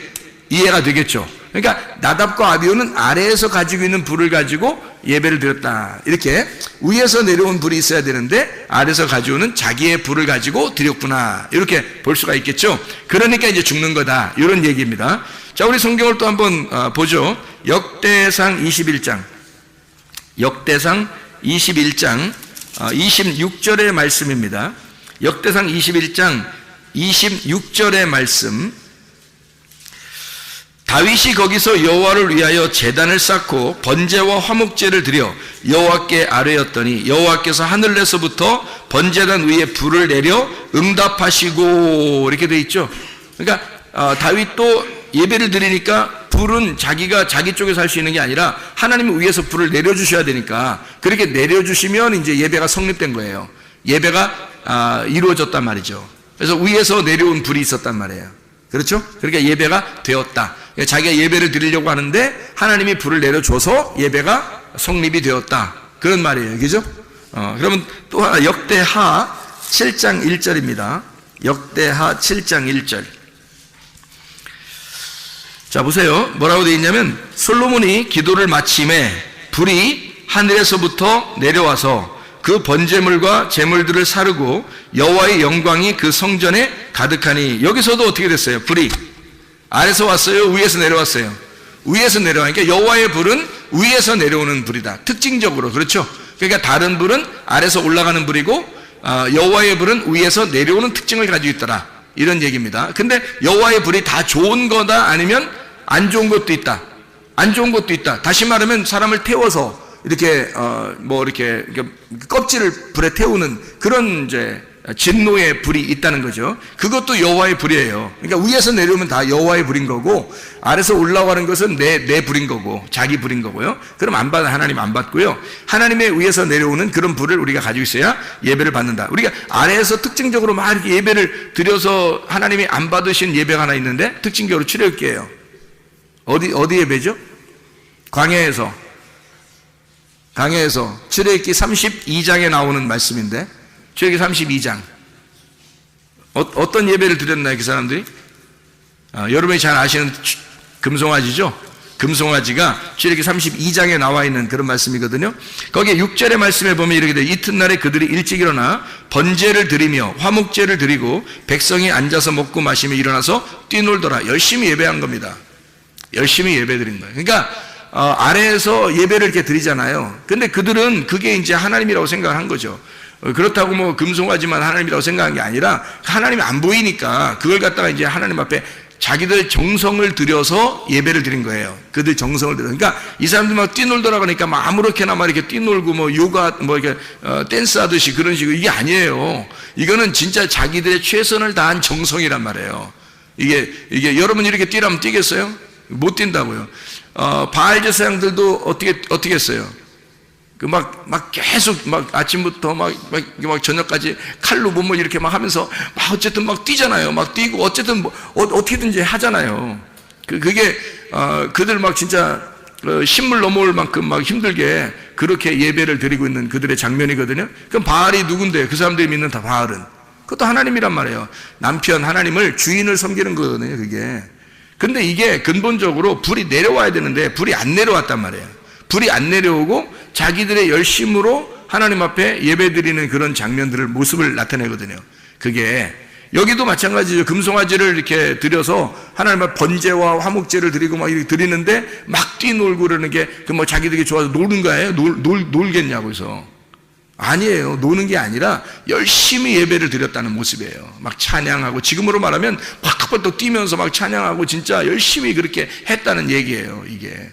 이해가 되겠죠. 그러니까 나답과 아비후는 아래에서 가지고 있는 불을 가지고 예배를 드렸다, 이렇게 위에서 내려온 불이 있어야 되는데 아래에서 가져오는 자기의 불을 가지고 드렸구나, 이렇게 볼 수가 있겠죠. 그러니까 이제 죽는 거다, 이런 얘기입니다. 자, 우리 성경을 또 한번 보죠. 역대상 21장 26절의 말씀입니다. 역대상 21장 26절의 말씀. 다윗이 거기서 여호와를 위하여 제단을 쌓고 번제와 화목제를 드려 여호와께 아뢰었더니 여호와께서 하늘에서부터 번제단 위에 불을 내려 응답하시고, 이렇게 돼 있죠. 그러니까 다윗도 예배를 드리니까 불은 자기가 자기 쪽에서 할 수 있는 게 아니라 하나님이 위에서 불을 내려주셔야 되니까, 그렇게 내려주시면 이제 예배가 성립된 거예요. 예배가 이루어졌단 말이죠. 그래서 위에서 내려온 불이 있었단 말이에요. 그렇죠? 그러니까 예배가 되었다. 자기가 예배를 드리려고 하는데 하나님이 불을 내려줘서 예배가 성립이 되었다. 그런 말이에요. 그죠? 그러면 또 하나 역대하 7장 1절입니다. 역대하 7장 1절. 자, 보세요. 뭐라고 되어 있냐면, 솔로몬이 기도를 마침에 불이 하늘에서부터 내려와서 그 번제물과 제물들을 사르고 여호와의 영광이 그 성전에 가득하니, 여기서도 어떻게 됐어요? 불이 아래서 왔어요? 위에서 내려왔어요? 위에서 내려와니까 여호와의 불은 위에서 내려오는 불이다. 특징적으로. 그렇죠? 그러니까 다른 불은 아래서 올라가는 불이고 여호와의 불은 위에서 내려오는 특징을 가지고 있더라. 이런 얘기입니다. 근데 여호와의 불이 다 좋은 거다 아니면 안 좋은 것도 있다. 안 좋은 것도 있다. 다시 말하면 사람을 태워서 이렇게 이렇게 껍질을 불에 태우는 그런 이제 진노의 불이 있다는 거죠. 그것도 여호와의 불이에요. 그러니까 위에서 내려오면 다 여호와의 불인 거고, 아래서 올라가는 것은 내 불인 거고, 자기 불인 거고요. 그럼 안 받아, 하나님 안 받고요. 하나님의 위에서 내려오는 그런 불을 우리가 가지고 있어야 예배를 받는다. 우리가 아래에서 특징적으로 막 이렇게 예배를 드려서 하나님이 안 받으신 예배가 하나 있는데, 특징적으로 출애굽기예요. 어디 예배죠? 광야에서 출애굽기 32장에 나오는 말씀인데, 출애굽기 32장. 어떤 예배를 드렸나요, 그 사람들이? 여러분이 잘 아시는 금송아지죠? 금송아지가 출애굽기 32장에 나와 있는 그런 말씀이거든요. 거기에 6절의 말씀에 보면 이렇게 돼요. 이튿날에 그들이 일찍 일어나 번제를 드리며 화목제를 드리고 백성이 앉아서 먹고 마시며 일어나서 뛰놀더라. 열심히 예배한 겁니다. 열심히 예배 드린 거예요. 그러니까 아래에서 예배를 이렇게 드리잖아요. 근데 그들은 그게 이제 하나님이라고 생각을 한 거죠. 그렇다고 뭐 금송아지만 하나님이라고 생각한 게 아니라, 하나님이 안 보이니까 그걸 갖다가 이제 하나님 앞에 자기들 정성을 들여서 예배를 드린 거예요. 그들 정성을 들여. 그러니까 이 사람들 막 뛰놀더라 그러니까 막 아무렇게나 막 이렇게 뛰놀고 뭐 요가 뭐 이렇게 댄스 하듯이 그런 식으로, 이게 아니에요. 이거는 진짜 자기들의 최선을 다한 정성이란 말이에요. 이게 여러분 이렇게 뛰라면 뛰겠어요? 못 뛴다고요. 바알 제사장들도 어떻게 했어요? 막 계속 막 아침부터 막 저녁까지 칼로 뭐 이렇게 막 하면서 막 어쨌든 막 뛰잖아요. 막 뛰고 어쨌든 뭐 어떻게든지 하잖아요. 그게 그들 막 진짜 신물 넘어올 만큼 막 힘들게 그렇게 예배를 드리고 있는 그들의 장면이거든요. 그럼 바알이 누군데? 그 사람들이 믿는 다 바알은 그것도 하나님이란 말이에요. 남편 하나님을, 주인을 섬기는 거거든요, 그게. 근데 이게 근본적으로 불이 내려와야 되는데 불이 안 내려왔단 말이에요. 불이 안 내려오고 자기들의 열심으로 하나님 앞에 예배드리는 그런 모습을 나타내거든요. 그게 여기도 마찬가지죠. 금송아지를 이렇게 드려서 하나님 앞에 번제와 화목제를 드리고 막 이렇게 드리는데 막 뛰놀고 그러는 게 그 뭐 자기들이 좋아서 노는 거예요? 놀겠냐고 해서. 아니에요. 노는 게 아니라 열심히 예배를 드렸다는 모습이에요. 막 찬양하고, 지금으로 말하면 팍팍 뛰면서 막 찬양하고 진짜 열심히 그렇게 했다는 얘기예요. 이게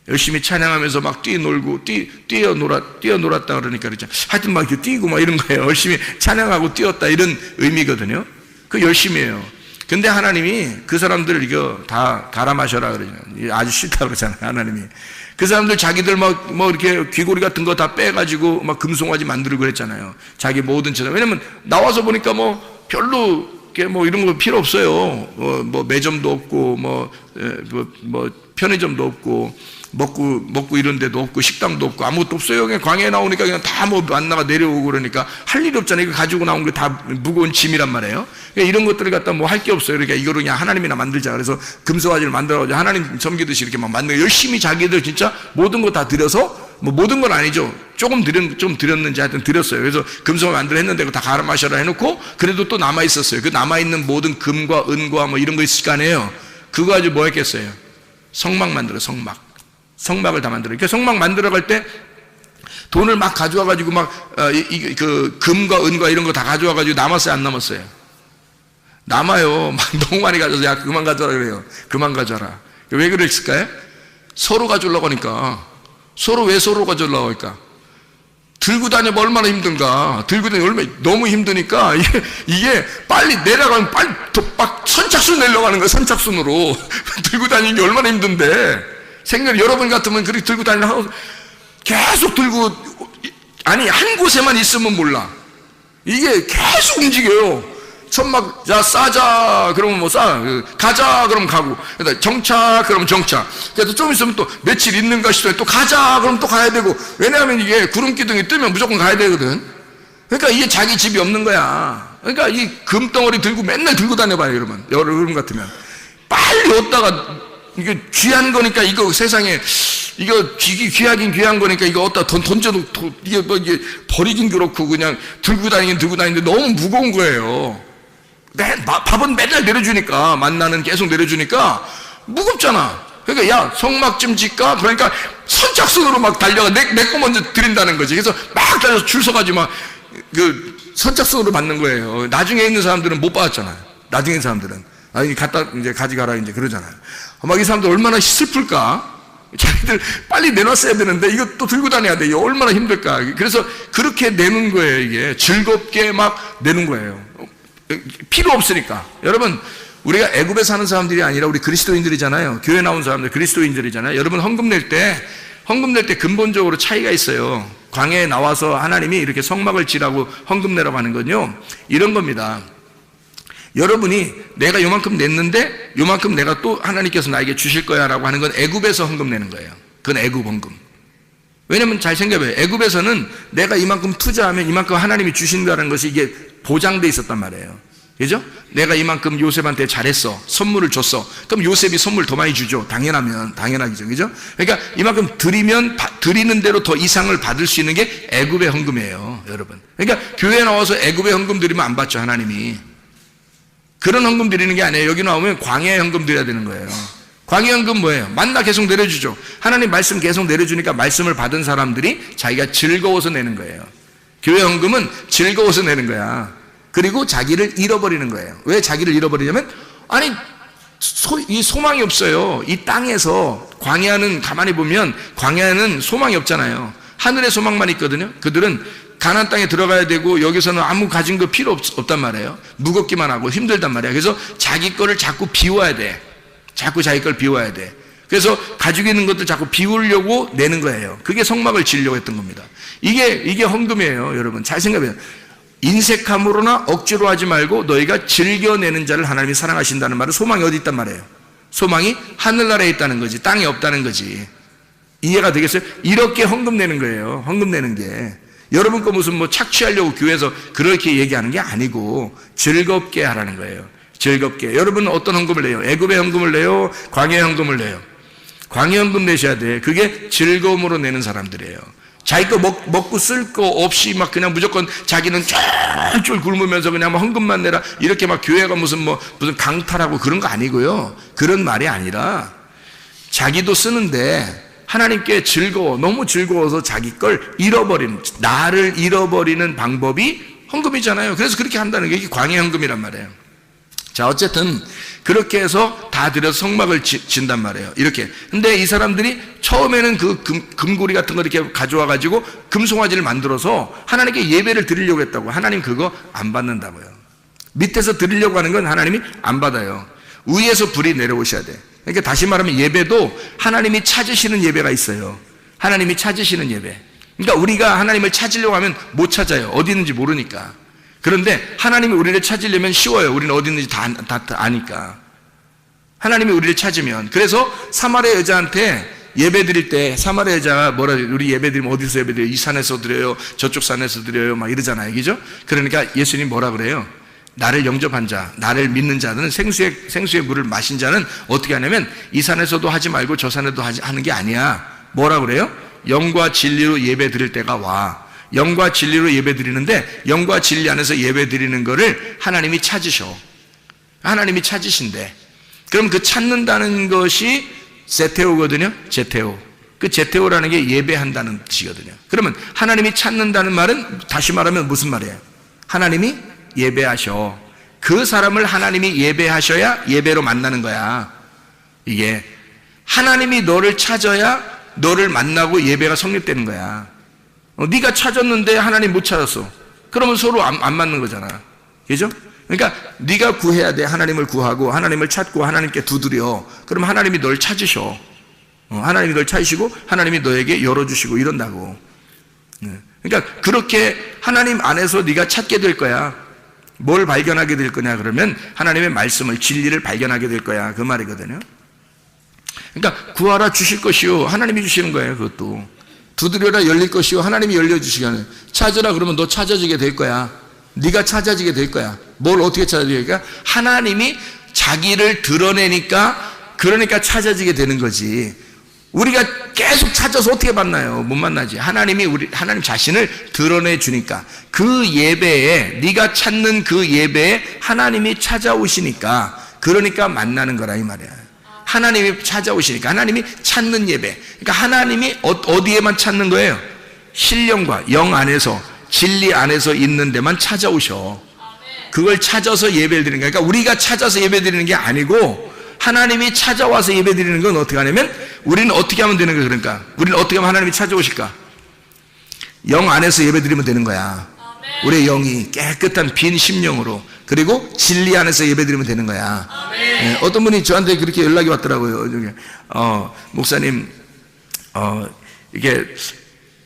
열심히 찬양하면서 막 뛰놀고 뛰어놀았다 그러니까 그렇죠. 하여튼 막 이렇게 뛰고 막 이런 거예요. 열심히 찬양하고 뛰었다, 이런 의미거든요. 그 열심히예요. 근데 하나님이 그 사람들을 이거 다 갈아 마셔라 그러잖아요. 아주 싫다 그러잖아요, 하나님이. 그 사람들 자기들 뭐 이렇게 귀고리 같은 거 다 빼가지고 막 금송아지 만들고 그랬잖아요. 자기 모든 재산. 왜냐면 나와서 보니까 뭐 별로 뭐 이런 거 필요 없어요. 뭐 매점도 없고 뭐 편의점도 없고 먹고 이런 데도 없고 식당도 없고 아무것도 없어요. 그냥 광야에 나오니까 그냥 다 뭐 만나가 내려오고 그러니까 할 일이 없잖아요. 이거 가지고 나온 게 다 무거운 짐이란 말이에요. 그러니까 이런 것들을 갖다 뭐 할 게 없어요. 그러니까 이거를 그냥 하나님이나 만들자. 그래서 금송아지를 만들어가지고 하나님 섬기듯이 이렇게 막 만들고 열심히 자기들 진짜 모든 거 다 드려서, 뭐 모든 건 아니죠. 좀 드렸는지 하여튼 드렸어요. 그래서 금송을 만들어 했는데 그거 다 갈아 마셔라 해놓고 그래도 또 남아 있었어요. 그 남아있는 모든 금과 은과 뭐 이런 거 있을 거 아니에요. 그거 가지고 뭐 했겠어요? 성막 만들어, 성막을 다 만들어요. 그러니까 성막 만들어갈 때 돈을 막 가져와가지고 그 금과 은과 이런 거 다 가져와가지고 남았어요, 안 남았어요? 남아요. 막 너무 많이 가져서, 야, 그만 가져라 그래요. 그만 가져라. 왜 그랬을까요? 서로 가져오려고 하니까. 왜 서로 가져오려고 하니까? 들고 다니면 얼마나 힘든가. 들고 다니면 얼마나 너무 힘드니까 이게 빨리 내려가면 빨리 막 선착순 내려고 하는 거예요. 선착순으로. 들고 다니는 게 얼마나 힘든데. 여러분 같으면 그렇게 들고 다니려고 하고 계속 들고, 아니 한 곳에만 있으면 몰라. 이게 계속 움직여요. 천막, 자, 싸자. 그러면 뭐 싸. 가자. 그러면 가고. 그러다 정차. 그러면 정차. 그래서 좀 있으면 또 며칠 있는가 싶더니 또 가자. 그러면 또 가야 되고. 왜냐하면 이게 구름 기둥이 뜨면 무조건 가야 되거든. 그러니까 이게 자기 집이 없는 거야. 그러니까 이 금덩어리 들고 맨날 들고 다녀봐요, 여러분. 여러분 같으면. 빨리 얻다가, 이게 귀한 거니까 이거 세상에, 이거 귀하긴 귀한 거니까 이거 어디다 던져도 이게 뭐 이게 버리긴 그렇고 그냥 들고 다니는데 너무 무거운 거예요. 밥은 맨날 내려주니까, 만나는 계속 내려주니까 무겁잖아. 그러니까 야, 성막 좀 짓까? 그러니까 선착순으로 막 달려가. 내 거 먼저 드린다는 거지. 그래서 막 달려서 줄 서가지고 막 선착순으로 받는 거예요. 나중에 있는 사람들은 못 받았잖아요. 나중에 있는 사람들은. 아니, 갖다 이제 가져가라 이제 그러잖아요. 막 이 사람들 얼마나 슬플까? 자기들 빨리 내놨어야 되는데 이거 또 들고 다녀야 돼. 이거 얼마나 힘들까? 그래서 그렇게 내는 거예요. 이게 즐겁게 막 내는 거예요. 필요 없으니까. 여러분, 우리가 애굽에 사는 사람들이 아니라 우리 그리스도인들이잖아요. 교회 나온 사람들 그리스도인들이잖아요. 여러분, 헌금 낼 때 근본적으로 차이가 있어요. 광야에 나와서 하나님이 이렇게 성막을 지라고 헌금 내라고 하는 건요, 이런 겁니다. 여러분이 내가 요만큼 냈는데 요만큼 내가 또 하나님께서 나에게 주실 거야 라고 하는 건 애굽에서 헌금 내는 거예요. 그건 애굽 헌금. 왜냐면 잘 생각해봐요. 애굽에서는 내가 이만큼 투자하면 이만큼 하나님이 주신다는 것이 이게 보장돼 있었단 말이에요. 그죠? 내가 이만큼 요셉한테 잘했어. 선물을 줬어. 그럼 요셉이 선물 더 많이 주죠. 당연하죠. 그죠? 그러니까 이만큼 드리는 대로 더 이상을 받을 수 있는 게 애굽의 헌금이에요. 여러분. 그러니까 교회에 나와서 애굽의 헌금 드리면 안 받죠. 하나님이. 그런 헌금 드리는 게 아니에요. 여기 나오면 광야의 헌금 드려야 되는 거예요. 광야의 헌금 뭐예요? 만나 계속 내려주죠. 하나님 말씀 계속 내려주니까 말씀을 받은 사람들이 자기가 즐거워서 내는 거예요. 교회 헌금은 즐거워서 내는 거야. 그리고 자기를 잃어버리는 거예요. 왜 자기를 잃어버리냐면, 아니, 이 소망이 없어요. 이 땅에서 광야는 가만히 보면 광야는 소망이 없잖아요. 하늘의 소망만 있거든요. 그들은 가나안 땅에 들어가야 되고 여기서는 아무 가진 거 필요 없단 말이에요. 무겁기만 하고 힘들단 말이에요. 그래서 자기 거를 자꾸 비워야 돼. 자꾸 자기 걸 비워야 돼. 그래서 가지고 있는 것들 자꾸 비우려고 내는 거예요. 그게 성막을 지으려고 했던 겁니다. 이게 헌금이에요. 여러분 잘 생각해요. 인색함으로나 억지로 하지 말고 너희가 즐겨내는 자를 하나님이 사랑하신다는 말은 소망이 어디 있단 말이에요. 소망이 하늘나라에 있다는 거지, 땅에 없다는 거지. 이해가 되겠어요? 이렇게 헌금 내는 거예요. 헌금 내는 게. 여러분 거 무슨 뭐 착취하려고 교회에서 그렇게 얘기하는 게 아니고 즐겁게 하라는 거예요. 즐겁게. 여러분은 어떤 헌금을 내요? 애굽의 헌금을 내요? 광야의 헌금을 내요? 광야의 헌금 내셔야 돼. 그게 즐거움으로 내는 사람들이에요. 자기 거 먹고 쓸 거 없이 막 그냥 무조건 자기는 쫄쫄 굶으면서 그냥 막 헌금만 내라. 이렇게 막 교회가 무슨 강탈하고 그런 거 아니고요. 그런 말이 아니라 자기도 쓰는데 하나님께 너무 즐거워서 자기 걸 나를 잃어버리는 방법이 헌금이잖아요. 그래서 그렇게 한다는 게 이게 광야 헌금이란 말이에요. 자, 어쨌든 그렇게 해서 다 들여서 성막을 진단 말이에요. 이렇게. 근데 이 사람들이 처음에는 그 금고리 같은 거 이렇게 가져와 가지고 금송아지를 만들어서 하나님께 예배를 드리려고 했다고. 하나님 그거 안 받는다고요. 밑에서 드리려고 하는 건 하나님이 안 받아요. 위에서 불이 내려오셔야 돼. 그러니까 다시 말하면 예배도 하나님이 찾으시는 예배가 있어요. 하나님이 찾으시는 예배. 그러니까 우리가 하나님을 찾으려고 하면 못 찾아요. 어디 있는지 모르니까. 그런데 하나님이 우리를 찾으려면 쉬워요. 우리는 어디 있는지 다 아니까. 하나님이 우리를 찾으면. 그래서 사마리아 여자한테 예배 드릴 때 사마리아 여자가 우리 예배 드리면 어디서 예배 드려요? 이 산에서 드려요? 저쪽 산에서 드려요? 막 이러잖아요. 그죠? 그러니까 예수님 뭐라 그래요? 나를 영접한 자, 나를 믿는 자들은 생수의 물을 마신 자는 어떻게 하냐면 이 산에서도 하지 말고 저 산에도 하는 게 아니야. 뭐라 그래요? 영과 진리로 예배 드릴 때가 와. 영과 진리로 예배 드리는데 영과 진리 안에서 예배 드리는 거를 하나님이 찾으셔. 하나님이 찾으신대. 그럼 그 찾는다는 것이 제테오거든요. 제테오. 그 제테오라는 게 예배한다는 뜻이거든요. 그러면 하나님이 찾는다는 말은 다시 말하면 무슨 말이에요? 하나님이 예배하셔. 그 사람을 하나님이 예배하셔야 예배로 만나는 거야. 이게 하나님이 너를 찾아야 너를 만나고 예배가 성립되는 거야. 네가 찾았는데 하나님 못 찾았어. 그러면 서로 안 맞는 거잖아. 그죠? 그러니까 네가 구해야 돼. 하나님을 구하고 하나님을 찾고 하나님께 두드려. 그러면 하나님이 널 찾으셔. 하나님이 널 찾으시고 하나님이 너에게 열어주시고 이런다고. 그러니까 그렇게 하나님 안에서 네가 찾게 될 거야. 뭘 발견하게 될 거냐 그러면 하나님의 말씀을, 진리를 발견하게 될 거야, 그 말이거든요. 그러니까 구하라 주실 것이요, 하나님이 주시는 거예요. 그것도 두드려라 열릴 것이요, 하나님이 열려주시는. 찾으라 그러면 너 찾아지게 될 거야. 네가 찾아지게 될 거야. 뭘 어떻게 찾아지게? 하나님이 자기를 드러내니까, 그러니까 찾아지게 되는 거지. 우리가 계속 찾아서 어떻게 만나요? 못 만나지. 하나님이 하나님 자신을 드러내 주니까, 그 예배에, 네가 찾는 그 예배에 하나님이 찾아오시니까, 그러니까 만나는 거라 이 말이야. 하나님이 찾아오시니까, 하나님이 찾는 예배. 그러니까 하나님이 어디에만 찾는 거예요? 신령과 영 안에서, 진리 안에서 있는 데만 찾아오셔. 그걸 찾아서 예배를 드리는 거야. 그러니까 우리가 찾아서 예배 드리는 게 아니고, 하나님이 찾아와서 예배 드리는 건 어떻게 하냐면, 우리는 어떻게 하면 되는 거야? 그러니까 우리는 어떻게 하면 하나님이 찾아오실까? 영 안에서 예배 드리면 되는 거야. 우리의 영이 깨끗한 빈 심령으로, 그리고 진리 안에서 예배 드리면 되는 거야. 네, 어떤 분이 저한테 그렇게 연락이 왔더라고요. 목사님, 이게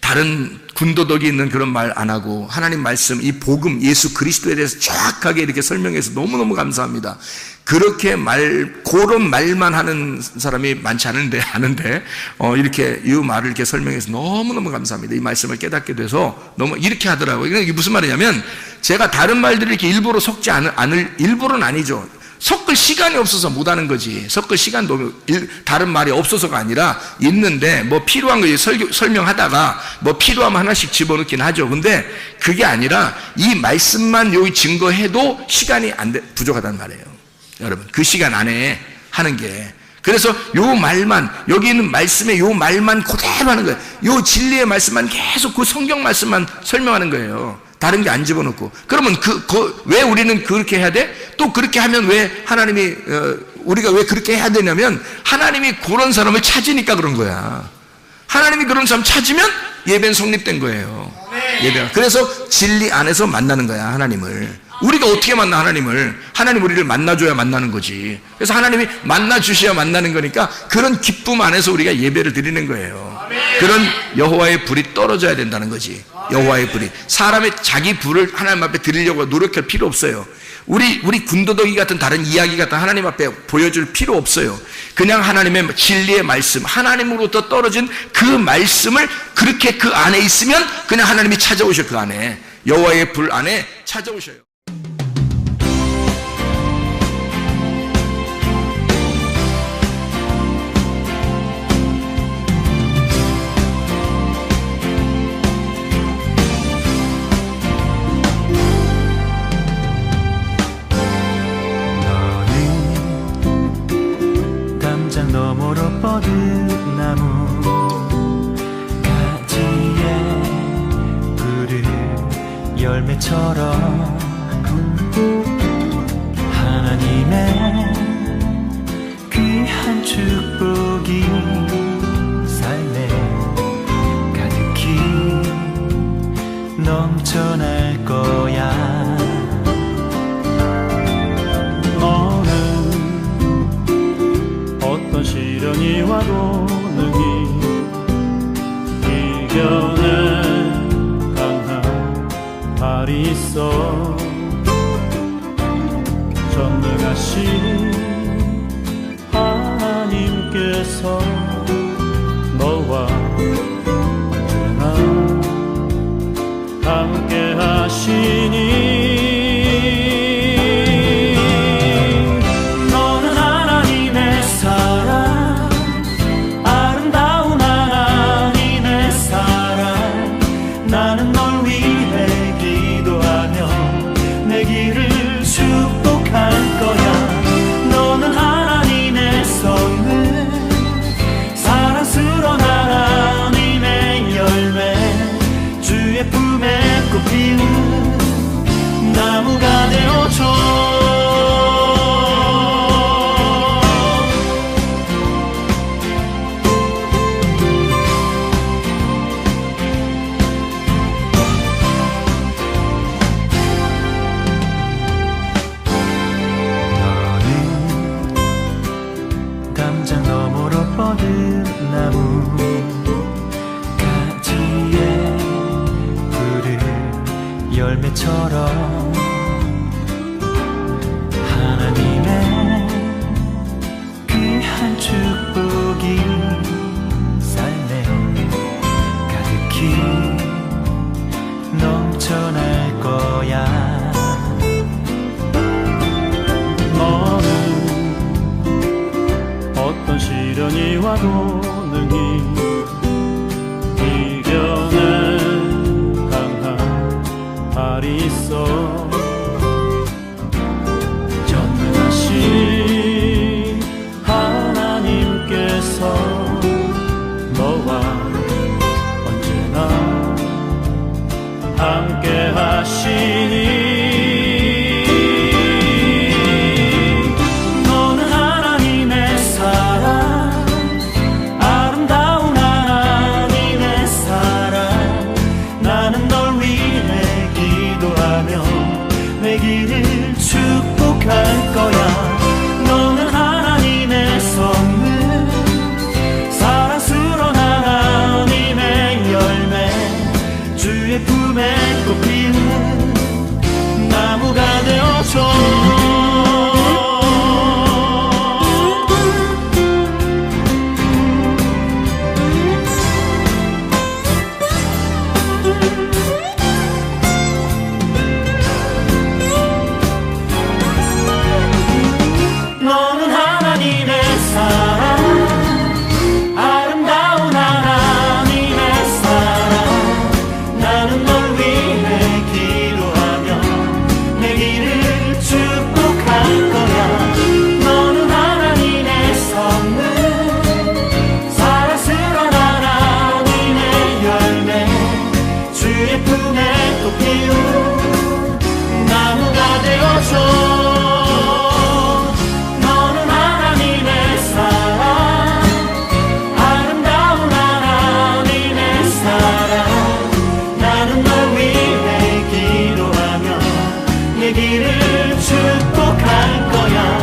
다른 군더더기 있는 그런 말 안 하고 하나님 말씀, 이 복음, 예수 그리스도에 대해서 정확하게 이렇게 설명해서 너무너무 감사합니다. 그렇게 그런 말만 하는 사람이 많지 아는데, 이렇게 이 말을 이렇게 설명해서 너무너무 감사합니다. 이 말씀을 깨닫게 돼서 너무 이렇게 하더라고요. 이게 무슨 말이냐면, 제가 다른 말들을 이렇게 일부러 섞지 않을, 일부러는 아니죠. 섞을 시간이 없어서 못 하는 거지. 섞을 시간도 다른 말이 없어서가 아니라 있는데, 뭐 필요한 거 설명하다가 뭐 필요하면 하나씩 집어넣긴 하죠. 근데 그게 아니라 이 말씀만 여기 증거해도 시간이 부족하단 말이에요. 여러분, 그 시간 안에 하는 게. 그래서 요 말만, 여기 있는 말씀에 요 말만 그대로 하는 거예요. 요 진리의 말씀만 계속 그 성경 말씀만 설명하는 거예요. 다른 게 안 집어넣고. 그러면 왜 우리는 그렇게 해야 돼? 또 그렇게 하면 왜 하나님이, 우리가 왜 그렇게 해야 되냐면, 하나님이 그런 사람을 찾으니까 그런 거야. 하나님이 그런 사람 찾으면 예배는 성립된 거예요. 예배. 그래서 진리 안에서 만나는 거야, 하나님을. 우리가 어떻게 만나, 하나님을? 하나님 우리를 만나줘야 만나는 거지. 그래서 하나님이 만나주셔야 만나는 거니까, 그런 기쁨 안에서 우리가 예배를 드리는 거예요. 그런 여호와의 불이 떨어져야 된다는 거지. 여호와의 불이. 사람의 자기 불을 하나님 앞에 드리려고 노력할 필요 없어요. 우리 군더더기 같은 다른 이야기 같은 하나님 앞에 보여줄 필요 없어요. 그냥 하나님의 진리의 말씀, 하나님으로부터 떨어진 그 말씀을 그렇게 그 안에 있으면 그냥 하나님이 찾아오셔. 그 안에 여호와의 불 안에 찾아오셔요. 너머로 뻗은 나무 가지에 푸른 열매처럼 하나님의 귀한 축복이 삶에 가득히 넘쳐날 거야. 어떤 시련이 와도 능히 이겨낼 강한 발이 있어. 전능하신 하나님께서 너와 언제나 함께 하시니 나무가 되어줘. 너는 담장 너머로 뻗은 나무 가지에 푸른 열매처럼 권능이 이겨낸 강한 발이 있어 전능하신 하나님께서 너와 언제나 함께 하시니 너는 하나님의 사랑 아름다운 하나님의 사랑 나는 널 위해 기도하며 내 길을 축복할 거야 너는 하나님의 선물 사랑스러운 하나님의 열매 주의 품에 꽃피는 나무가 되어줘 너는 하나님의 사랑 아름다운 하나님의 사랑 나는 널 위해 기도하며 내 길을 축복할 거야 너는 하나님의 선물 사랑스러운 하나님의 열매 주의 품에 또 피운 나무가 되어줘 너는 하나님의 사랑 아름다운 하나님의 사랑 나는 널 위해 기도하며 내 길을 축복할 거야